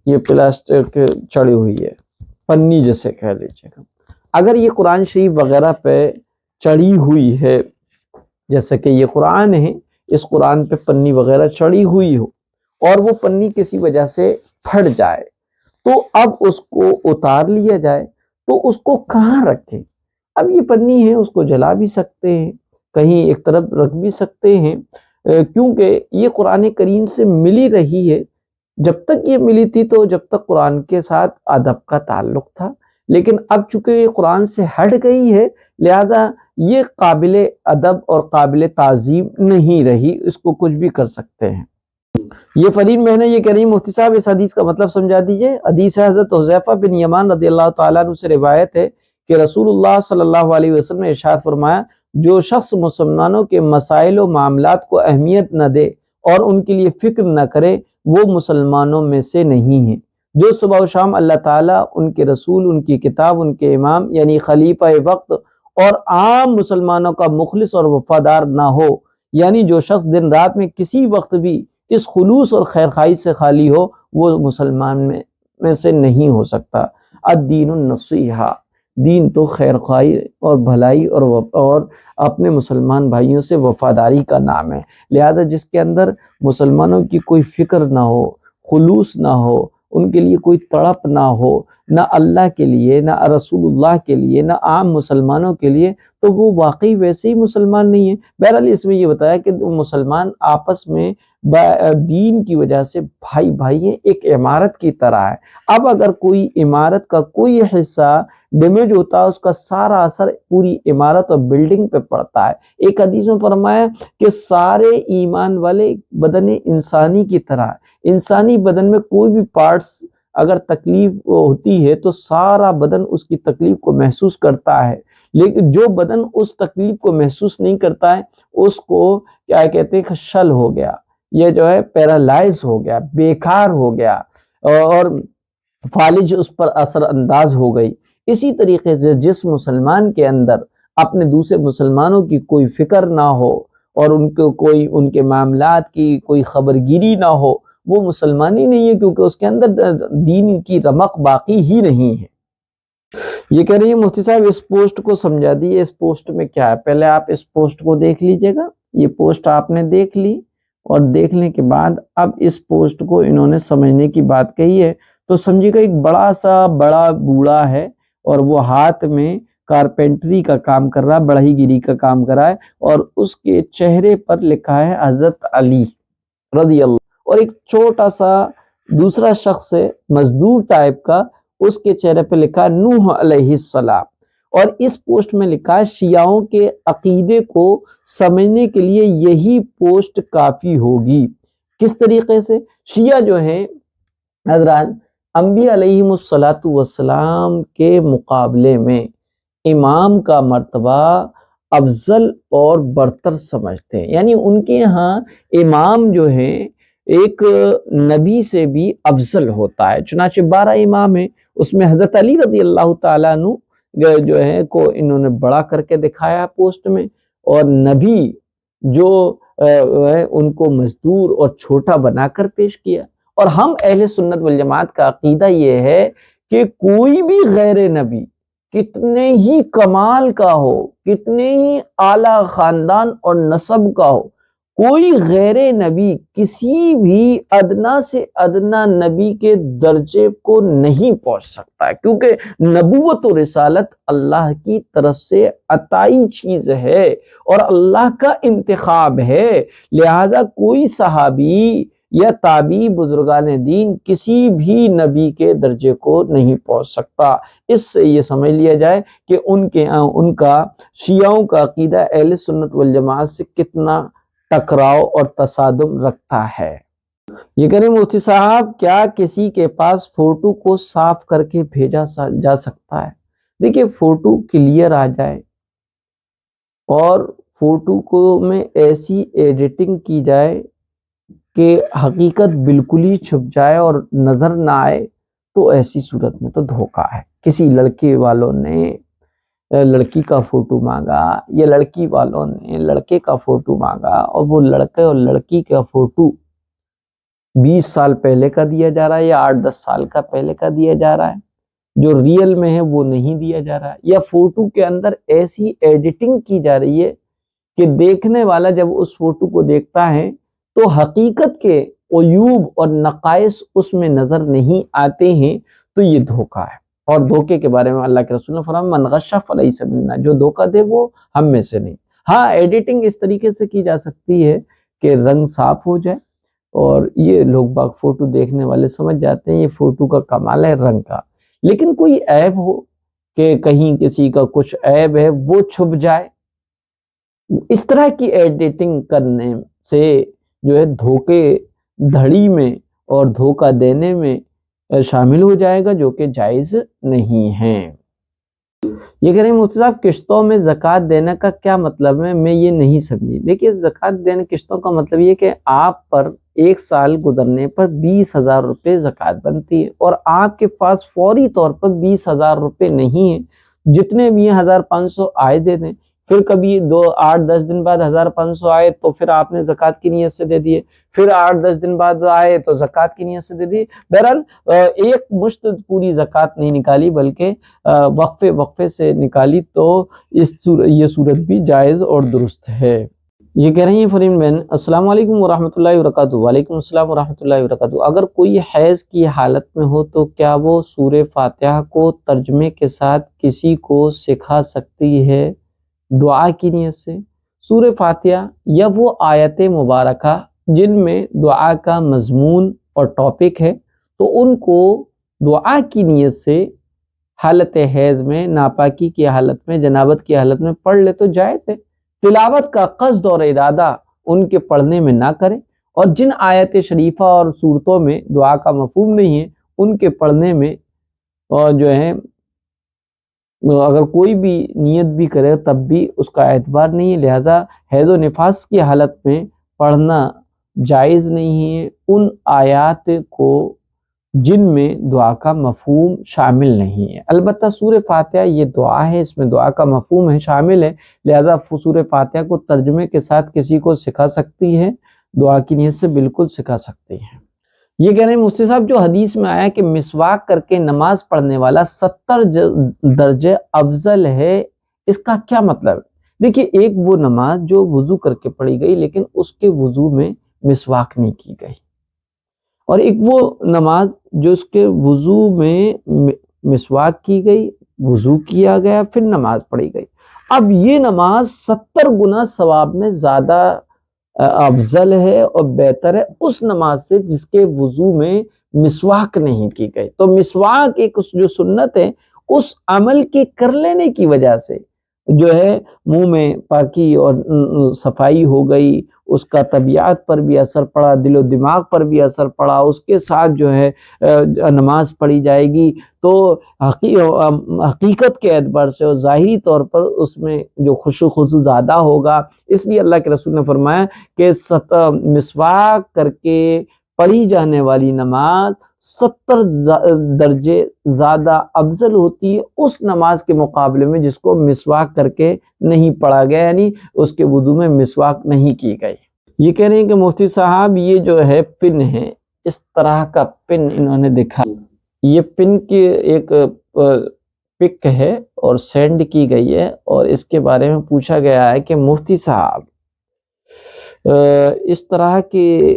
یہ پلاسٹک چڑھی ہوئی ہے، پنی جیسے کہہ لیجیے گا، اگر یہ قرآن شریف وغیرہ پہ چڑھی ہوئی ہے، جیسے کہ یہ قرآن ہے، اس قرآن پہ پنی وغیرہ چڑھی ہوئی ہو اور وہ پنی کسی وجہ سے پھٹ جائے تو اب اس کو اتار لیا جائے تو اس کو کہاں رکھیں؟ اب یہ پنی ہے، اس کو جلا بھی سکتے ہیں، کہیں ایک طرف رکھ بھی سکتے ہیں، کیونکہ یہ قرآن کریم سے ملی رہی ہے۔ جب تک یہ ملی تھی تو جب تک قرآن کے ساتھ ادب کا تعلق تھا، لیکن اب چونکہ یہ قرآن سے ہٹ گئی ہے لہذا یہ قابل ادب اور قابل تعظیم نہیں رہی، اس کو کچھ بھی کر سکتے ہیں۔ یہ فرین بہن یہ کہہ رہی مفتی صاحب اس حدیث کا مطلب سمجھا دیجئے۔ حدیث ہے حضرت حذیفہ بن یمان رضی اللہ تعالیٰ عنہ سے روایت ہے کہ رسول اللہ صلی اللہ علیہ وسلم نے ارشاد فرمایا، جو شخص مسلمانوں کے مسائل و معاملات کو اہمیت نہ دے اور ان کے لیے فکر نہ کرے وہ مسلمانوں میں سے نہیں ہے۔ جو صبح و شام اللہ تعالیٰ، ان کے رسول، ان کی کتاب، ان کے امام یعنی خلیفہ وقت اور عام مسلمانوں کا مخلص اور وفادار نہ ہو، یعنی جو شخص دن رات میں کسی وقت بھی اس خلوص اور خیرخواہی سے خالی ہو وہ مسلمان میں سے نہیں ہو سکتا۔ الدین النصیحہ، دین تو خیرخواہی اور بھلائی اور اپنے مسلمان بھائیوں سے وفاداری کا نام ہے۔ لہذا جس کے اندر مسلمانوں کی کوئی فکر نہ ہو، خلوص نہ ہو، ان کے لیے کوئی تڑپ نہ ہو، نہ اللہ کے لیے، نہ رسول اللہ کے لیے، نہ عام مسلمانوں کے لیے، تو وہ واقعی ویسے ہی مسلمان نہیں ہے۔ بہرحال اس میں یہ بتایا کہ مسلمان آپس میں دین کی وجہ سے بھائی بھائی ہیں، ایک عمارت کی طرح ہے۔ اب اگر کوئی عمارت کا کوئی حصہ ڈیمیج ہوتا ہے اس کا سارا اثر پوری عمارت اور بلڈنگ پہ پڑتا ہے۔ ایک حدیث میں فرمایا کہ سارے ایمان والے بدن انسانی کی طرح، انسانی بدن میں کوئی بھی پارٹس اگر تکلیف ہوتی ہے تو سارا بدن اس کی تکلیف کو محسوس کرتا ہے، لیکن جو بدن اس تکلیف کو محسوس نہیں کرتا ہے اس کو کیا کہتے ہیں، شل ہو گیا، یہ جو ہے پیرالائز ہو گیا، بیکار ہو گیا، اور فالج اس پر اثر انداز ہو گئی۔ اسی طریقے سے جس مسلمان کے اندر اپنے دوسرے مسلمانوں کی کوئی فکر نہ ہو اور ان کے معاملات کی کوئی خبرگیری نہ ہو، وہ مسلمان ہی نہیں ہے، کیونکہ اس کے اندر دین کی رمق باقی ہی نہیں ہے۔ یہ کہہ رہی ہے مفتی صاحب اس پوسٹ کو سمجھا دیے، اس پوسٹ میں کیا ہے؟ پہلے آپ اس پوسٹ کو دیکھ لیجئے گا، یہ پوسٹ آپ نے دیکھ لی، اور دیکھنے کے بعد اب اس پوسٹ کو انہوں نے سمجھنے کی بات کہی ہے، تو سمجھے گا ایک بڑا بوڑھا ہے اور وہ ہاتھ میں کارپینٹری کا کام کر رہا ہے، بڑھئی گیری کا کام کر رہا ہے، اور اس کے چہرے پر لکھا ہے حضرت علی رضی اللہ، اور ایک چھوٹا سا دوسرا شخص ہے مزدور ٹائپ کا، اس کے چہرے پہ لکھا ہے نوح علیہ السلام، اور اس پوسٹ میں لکھا ہے شیعوں کے عقیدے کو سمجھنے کے لیے یہی پوسٹ کافی ہوگی۔ کس طریقے سے؟ شیعہ جو ہیں حضرات انبیاء علیہم السلام کے مقابلے میں امام کا مرتبہ افضل اور برتر سمجھتے ہیں، یعنی ان کے ہاں امام جو ہیں ایک نبی سے بھی افضل ہوتا ہے۔ چنانچہ 12 امام ہیں، اس میں حضرت علی رضی اللہ تعالیٰ عنہ جو ہے کو انہوں نے بڑا کر کے دکھایا پوسٹ میں، اور نبی جو ہے ان کو مزدور اور چھوٹا بنا کر پیش کیا۔ اور ہم اہل سنت والجماعت کا عقیدہ یہ ہے کہ کوئی بھی غیر نبی کتنے ہی کمال کا ہو، کتنے ہی اعلیٰ خاندان اور نسب کا ہو، کوئی غیر نبی کسی بھی ادنا سے ادنا نبی کے درجے کو نہیں پہنچ سکتا ہے، کیونکہ نبوت و رسالت اللہ کی طرف سے عطائی چیز ہے اور اللہ کا انتخاب ہے، لہذا کوئی صحابی یا تابعی بزرگان دین کسی بھی نبی کے درجے کو نہیں پہنچ سکتا۔ اس سے یہ سمجھ لیا جائے کہ ان کا شیعوں کا عقیدہ اہل سنت والجماعت سے کتنا ٹکراؤ اور تصادم رکھتا ہے۔ یہ کہہ رہے ہیں مفتی صاحب کیا کسی کے پاس فوٹو کو صاف کر کے بھیجا جا سکتا ہے؟ دیکھیے فوٹو کلیئر آ جائے اور فوٹو کو میں ایسی ایڈیٹنگ کی جائے کہ حقیقت بالکل ہی چھپ جائے اور نظر نہ آئے، تو ایسی صورت میں تو دھوکہ ہے۔ کسی لڑکے والوں نے لڑکی کا فوٹو مانگا یا لڑکی والوں نے لڑکے کا فوٹو مانگا، اور وہ لڑکے اور لڑکی کا فوٹو 20 سال پہلے کا دیا جا رہا ہے یا 8-10 سال کا پہلے کا دیا جا رہا ہے، جو ریئل میں ہے وہ نہیں دیا جا رہا ہے، یا فوٹو کے اندر ایسی ایڈیٹنگ کی جا رہی ہے کہ دیکھنے والا جب اس فوٹو کو دیکھتا ہے تو حقیقت کے عیوب اور نقائص اس میں نظر نہیں آتے ہیں، تو یہ دھوکہ ہے۔ اور دھوکے کے بارے میں اللہ کے رسول نے فرمایا من غش فلیس منا، جو دھوکہ دے وہ ہم میں سے نہیں۔ ہاں ایڈیٹنگ اس طریقے سے کی جا سکتی ہے کہ رنگ صاف ہو جائے، اور یہ لوگ باغ فوٹو دیکھنے والے سمجھ جاتے ہیں یہ فوٹو کا کمال ہے رنگ کا، لیکن کوئی عیب ہو کہ کہیں کسی کا کچھ عیب ہے وہ چھپ جائے، اس طرح کی ایڈیٹنگ کرنے سے جو ہے دھوکے دھڑی میں اور دھوکہ دینے میں شامل ہو جائے گا، جو کہ جائز نہیں ہے۔ یہ کہہ رہے ہیں مفتی صاحب قسطوں میں زکوٰۃ دینے کا کیا مطلب ہے؟ میں یہ نہیں سمجھی۔ دیکھیے زکوٰۃ دینے قسطوں کا مطلب یہ کہ آپ پر 1 سال گزرنے پر 20,000 روپے زکوٰۃ بنتی ہے، اور آپ کے پاس فوری طور پر 20,000 روپے نہیں ہیں، جتنے بھی 1,500 آئے دے دیں، پھر کبھی 8-10 دن بعد 1,500 آئے تو پھر آپ نے زکوٰۃ کی نیت سے دے دیے، پھر 8-10 دن بعد آئے تو زکوٰۃ کی نیت سے دے دیے، بہرحال ایک مشت پوری زکوٰۃ نہیں نکالی بلکہ وقفے سے نکالی، تو یہ صورت بھی جائز اور درست ہے۔ یہ کہہ رہی ہیں فرین بہن السلام علیکم ورحمۃ اللہ وبرکاتہ۔ وعلیکم السلام ورحمۃ اللہ وبرکاتہ۔ اگر کوئی حیض کی حالت میں ہو تو کیا وہ سورہ فاتحہ کو ترجمے کے ساتھ کسی کو سکھا سکتی ہے دعا کی نیت سے؟ سورہ فاتحہ یا وہ آیت مبارکہ جن میں دعا کا مضمون اور ٹاپک ہے، تو ان کو دعا کی نیت سے حالت حیض میں، ناپاکی کی حالت میں، جنابت کی حالت میں پڑھ لے تو جائز ہے۔ تلاوت کا قصد اور ارادہ ان کے پڑھنے میں نہ کریں، اور جن آیت شریفہ اور صورتوں میں دعا کا مفہوم نہیں ہے ان کے پڑھنے میں اور جو ہے اگر کوئی بھی نیت بھی کرے تب بھی اس کا اعتبار نہیں ہے، لہذا حیض و نفاس کی حالت میں پڑھنا جائز نہیں ہے ان آیات کو جن میں دعا کا مفہوم شامل نہیں ہے۔ البتہ سورہ فاتحہ یہ دعا ہے، اس میں دعا کا مفہوم ہے، شامل ہے، لہذا سورہ فاتحہ کو ترجمے کے ساتھ کسی کو سکھا سکتی ہے، دعا کی نیت سے بالکل سکھا سکتی ہے۔ یہ کہہ رہے ہیں مفتی صاحب جو حدیث میں آیا کہ مسواک کر کے نماز پڑھنے والا 70 درجے افضل ہے، اس کا کیا مطلب ہے؟ دیکھیے ایک وہ نماز جو وضو کر کے پڑھی گئی لیکن اس کے وضو میں مسواک نہیں کی گئی، اور ایک وہ نماز جو اس کے وضو میں مسواک کی گئی، وضو کیا گیا، پھر نماز پڑھی گئی۔ اب یہ نماز 70 گنا ثواب میں زیادہ افضل ہے اور بہتر ہے اس نماز سے جس کے وضو میں مسواک نہیں کی گئی۔ تو مسواک ایک جو سنت ہے اس عمل کے کر لینے کی وجہ سے جو ہے منہ میں پاکی اور صفائی ہو گئی، اس کا طبیعت پر بھی اثر پڑا، دل و دماغ پر بھی اثر پڑا، اس کے ساتھ جو ہے نماز پڑھی جائے گی تو حقیقت کے اعتبار سے اور ظاہری طور پر اس میں جو خشوع خضوع زیادہ ہوگا۔ اس لیے اللہ کے رسول نے فرمایا کہ مسواک کر کے پڑھی جانے والی نماز 70 درجے زیادہ افضل ہوتی ہے اس نماز کے مقابلے میں جس کو مسواک کر کے نہیں پڑھا گیا، یعنی اس کے وضو میں مسواک نہیں کی گئی۔ یہ کہہ رہے ہیں کہ مفتی صاحب یہ جو ہے پن ہے، اس طرح کا پن انہوں نے دکھا، یہ پن کی ایک پک ہے اور سینڈ کی گئی ہے، اور اس کے بارے میں پوچھا گیا ہے کہ مفتی صاحب اس طرح کے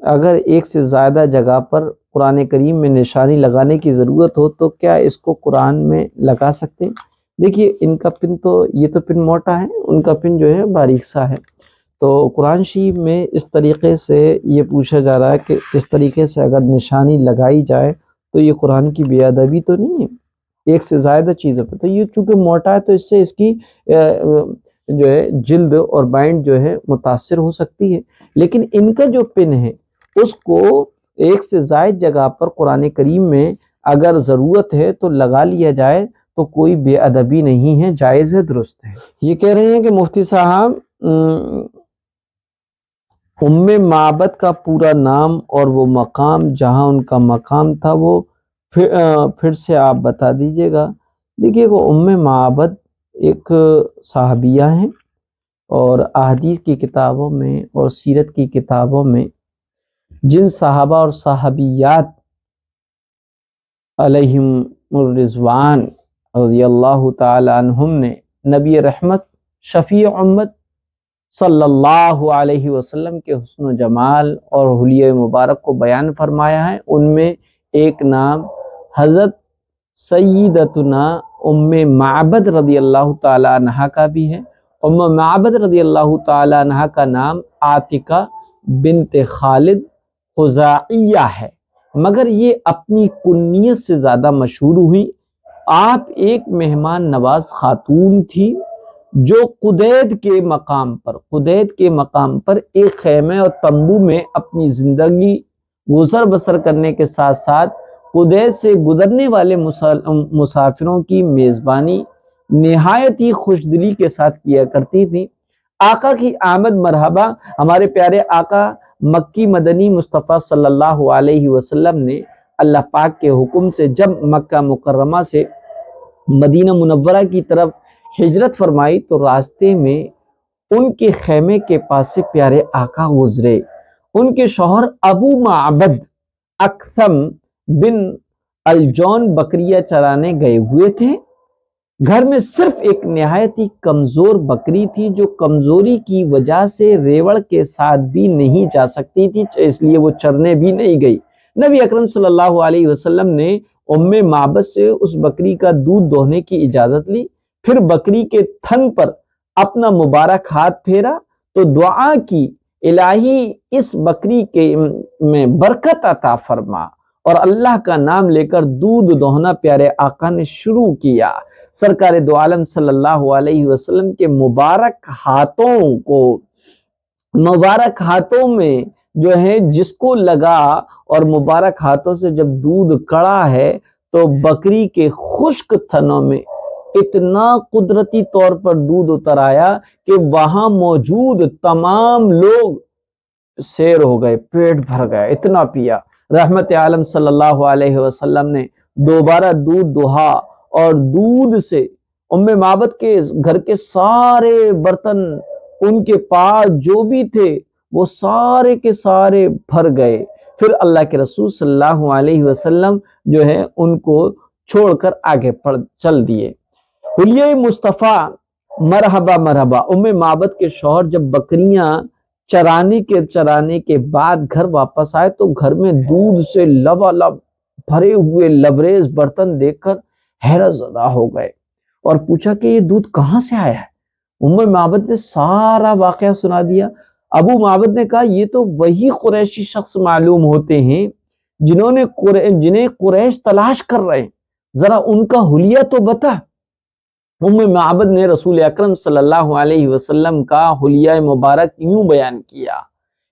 اگر ایک سے زیادہ جگہ پر قرآن کریم میں نشانی لگانے کی ضرورت ہو تو کیا اس کو قرآن میں لگا سکتے ہیں؟ دیکھیے ان کا پن تو یہ تو پن موٹا ہے، ان کا پن جو ہے باریک سا ہے، تو قرآن شریف میں اس طریقے سے یہ پوچھا جا رہا ہے کہ اس طریقے سے اگر نشانی لگائی جائے تو یہ قرآن کی بے ادبی تو نہیں ہے ایک سے زیادہ چیزوں پہ؟ تو یہ چونکہ موٹا ہے تو اس سے اس کی جو ہے جلد اور بائنڈ جو ہے متاثر ہو سکتی ہے، لیکن ان کا جو پن ہے اس کو ایک سے زائد جگہ پر قرآن کریم میں اگر ضرورت ہے تو لگا لیا جائے تو کوئی بے ادبی نہیں ہے، جائز ہے، درست ہے۔ یہ کہہ رہے ہیں کہ مفتی صاحب ام معبد کا پورا نام اور وہ مقام جہاں ان کا مقام تھا وہ پھر سے آپ بتا دیجئے گا۔ دیکھیے وہ ام معبد ایک صحابیہ ہیں، اور احادیث کی کتابوں میں اور سیرت کی کتابوں میں جن صحابہ اور صحابیات علیہم الرضوان رضی اللہ تعالی عنہم نے نبی رحمت شفیع امت صلی اللہ علیہ وسلم کے حسن و جمال اور حلیہ مبارک کو بیان فرمایا ہے، ان میں ایک نام حضرت سیدتنا ام معبد رضی اللہ تعالی عنہ کا بھی ہے۔ ام معبد رضی اللہ تعالی عنہ کا نام عاتقہ بنت خالد خزاعیہ ہے، مگر یہ اپنی کنیت سے زیادہ مشہور ہوئی۔ آپ ایک مہمان نواز خاتون تھی جو قدید کے مقام پر ایک خیمے اور تمبو میں اپنی زندگی گزر بسر کرنے کے ساتھ ساتھ قدید سے گزرنے والے مسافروں کی میزبانی نہایت ہی خوش دلی کے ساتھ کیا کرتی تھی۔ آقا کی آمد مرحبا، ہمارے پیارے آقا مکی مدنی مصطفیٰ صلی اللہ علیہ وسلم نے اللہ پاک کے حکم سے جب مکہ مکرمہ سے مدینہ منورہ کی طرف ہجرت فرمائی تو راستے میں ان کے خیمے کے پاس سے پیارے آقا گزرے۔ ان کے شوہر ابو معبد اکثم بن الجون بکریہ چرانے گئے ہوئے تھے۔ گھر میں صرف ایک نہایت ہی کمزور بکری تھی جو کمزوری کی وجہ سے ریوڑ کے ساتھ بھی نہیں جا سکتی تھی، اس لیے وہ چرنے بھی نہیں گئی۔ نبی اکرم صلی اللہ علیہ وسلم نے ام معبد سے اس بکری کا دودھ دوہنے کی اجازت لی، پھر بکری کے تھن پر اپنا مبارک ہاتھ پھیرا تو دعا کی، الہی اس بکری کے میں برکت عطا فرما، اور اللہ کا نام لے کر دودھ دوہنا پیارے آقا نے شروع کیا۔ سرکار دو عالم صلی اللہ علیہ وسلم کے مبارک ہاتھوں میں جو ہے جس کو لگا اور مبارک ہاتھوں سے جب دودھ کڑا ہے تو بکری کے خشک تھنوں میں اتنا قدرتی طور پر دودھ اتر آیا کہ وہاں موجود تمام لوگ سیر ہو گئے، پیٹ بھر گئے، اتنا پیا۔ رحمت عالم صلی اللہ علیہ وسلم نے دوبارہ دودھ دہا اور دودھ سے ام معبد کے گھر کے سارے برتن، ان کے پاس جو بھی تھے وہ سارے کے سارے بھر گئے۔ پھر اللہ کے رسول صلی اللہ علیہ وسلم جو ہے ان کو چھوڑ کر آگے چل دیے۔ حلیہ مصطفیٰ مرحبا مرحبا، ام معبد کے شوہر جب بکریاں چرانے کے بعد گھر واپس آئے تو گھر میں دودھ سے لبالب بھرے ہوئے لبریز برتن دیکھ کر حیرت زدہ ہو گئے اور پوچھا کہ یہ دودھ کہاں سے آیا ہے؟ ام معبد نے سارا واقعہ سنا دیا۔ ابو معبد نے کہا یہ تو وہی قریشی شخص معلوم ہوتے ہیں جنہیں قریش تلاش کر رہے ہیں، ذرا ان کا حلیہ تو بتا۔ ام معبد نے رسول اکرم صلی اللہ علیہ وسلم کا حلیہ مبارک یوں بیان کیا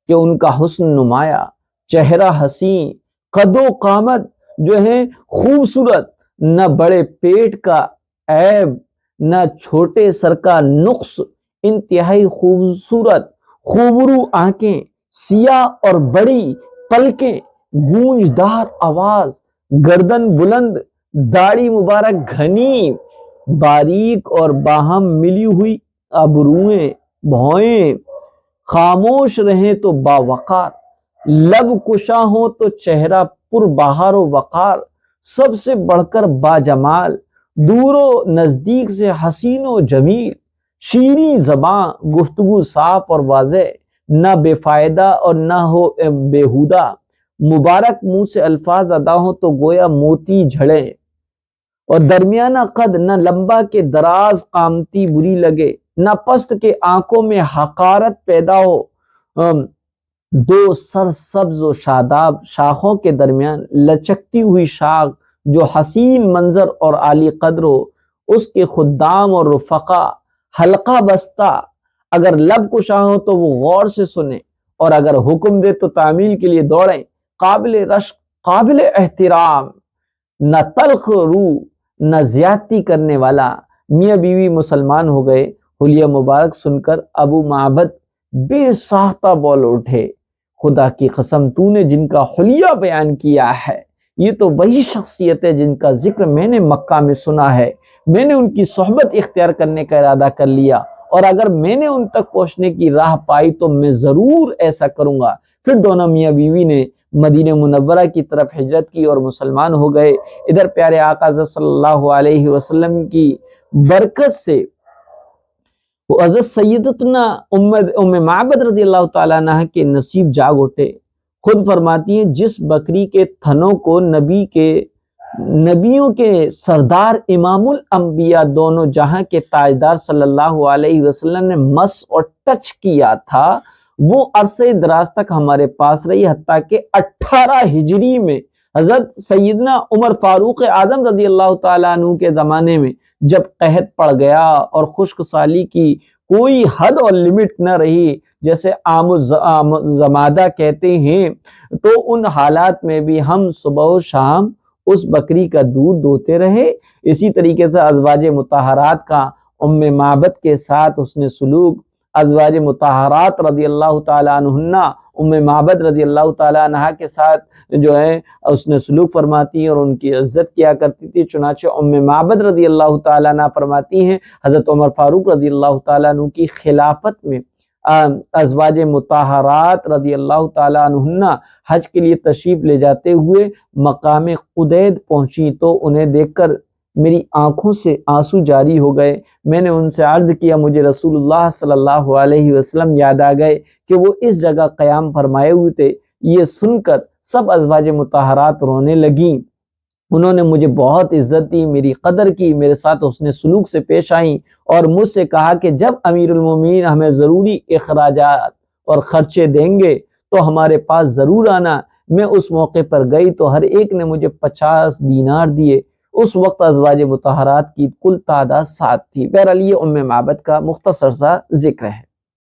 کہ ان کا حسن نمایاں، چہرہ حسین، قد و قامت جو ہے خوبصورت، نہ بڑے پیٹ کا عیب نہ چھوٹے سر کا نقص، انتہائی خوبصورت، خوبرو آنکھیں، سیاہ اور بڑی پلکیں، گونجدار آواز، گردن بلند، داڑھی مبارک گھنی، باریک اور باہم ملی ہوئی ابروئیں، بھوئیں، خاموش رہیں تو باوقار، لب کشا ہو تو چہرہ پر بہار و وقار، سب سے بڑھ کر باجمال، دور و نزدیک سے حسین و جمیل، شیریں زباں، گفتگو صاف اور واضح، نہ بے فائدہ اور نہ ہو بیہودہ، مبارک منہ سے الفاظ ادا ہوں تو گویا موتی جھڑے، اور درمیانہ قد، نہ لمبا کہ دراز قامتی بری لگے، نہ پست کہ آنکھوں میں حقارت پیدا ہو، دو سر سبز و شاداب شاخوں کے درمیان لچکتی ہوئی شاخ جو حسین منظر اور عالی قدر ہو، اس کے خدام اور رفقا حلقہ بستہ، اگر لب کشا ہو تو وہ غور سے سنیں اور اگر حکم دے تو تعمیل کے لیے دوڑیں، قابل رشک، قابل احترام، نہ تلخ روح نہ زیادتی کرنے والا۔ میاں بیوی مسلمان ہو گئے۔ حلیہ مبارک سن کر ابو معبد بے ساختہ بول اٹھے، خدا کی قسم تو نے جن کا حلیہ بیان کیا ہے یہ تو وہی شخصیت ہے جن کا ذکر میں نے مکہ میں سنا ہے۔ میں نے ان کی صحبت اختیار کرنے کا ارادہ کر لیا اور اگر میں نے ان تک پہنچنے کی راہ پائی تو میں ضرور ایسا کروں گا۔ پھر دونوں میاں بیوی نے مدینہ منورہ کی طرف ہجرت کی اور مسلمان ہو گئے۔ ادھر پیارے آقا صلی اللہ علیہ وسلم کی برکت سے حضرت سیدتنا ام معبد رضی اللہ تعالیٰ عنہ کے نصیب جاگ اٹھے۔ خود فرماتی ہیں جس بکری کے تھنوں کو نبیوں کے سردار امام الانبیاء دونوں جہاں کے تاجدار صلی اللہ علیہ وسلم نے مس اور ٹچ کیا تھا وہ عرصے دراز تک ہمارے پاس رہی، حتیٰ کہ 18 ہجری میں حضرت سیدنا عمر فاروق اعظم رضی اللہ تعالیٰ عنہ کے زمانے میں جب قحط پڑ گیا اور خشک سالی کی کوئی حد اور لمٹ نہ رہی، جیسے عام زمادہ کہتے ہیں، تو ان حالات میں بھی ہم صبح و شام اس بکری کا دودھ دوتے رہے۔ اسی طریقے سے ازواج مطہرات کا ام معبد کے ساتھ حسن سلوک، ازواج مطہرات رضی اللہ تعالیٰ عنہن ام معبد رضی اللہ تعالیٰ عنہ کے ساتھ جو ہے حسن سلوک فرماتی ہیں اور ان کی عزت کیا کرتی تھی۔ چنانچہ ام معبد رضی اللہ تعالیٰ عنہ فرماتی ہیں حضرت عمر فاروق رضی اللہ تعالیٰ عنہ کی خلافت میں ازواج مطہرات رضی اللہ تعالیٰ عنہن حج کے لیے تشریف لے جاتے ہوئے مقام قدید پہنچی تو انہیں دیکھ کر میری آنکھوں سے آنسو جاری ہو گئے۔ میں نے ان سے عرض کیا مجھے رسول اللہ صلی اللہ علیہ وسلم یاد آ گئے کہ وہ اس جگہ قیام فرمائے ہوئے تھے۔ یہ سن کر سب ازواج مطہرات رونے لگیں۔ انہوں نے مجھے بہت عزت دی، میری قدر کی، میرے ساتھ حسن سلوک سے پیش آئیں اور مجھ سے کہا کہ جب امیر المومنین ہمیں ضروری اخراجات اور خرچے دیں گے تو ہمارے پاس ضرور آنا۔ میں اس موقع پر گئی تو ہر ایک نے مجھے 50 دینار دیے۔ اس وقت ازواج مطہرات کی کل تعداد 7 تھی۔ بہرحال یہ ام معبد کا مختصر سا ذکر ہے۔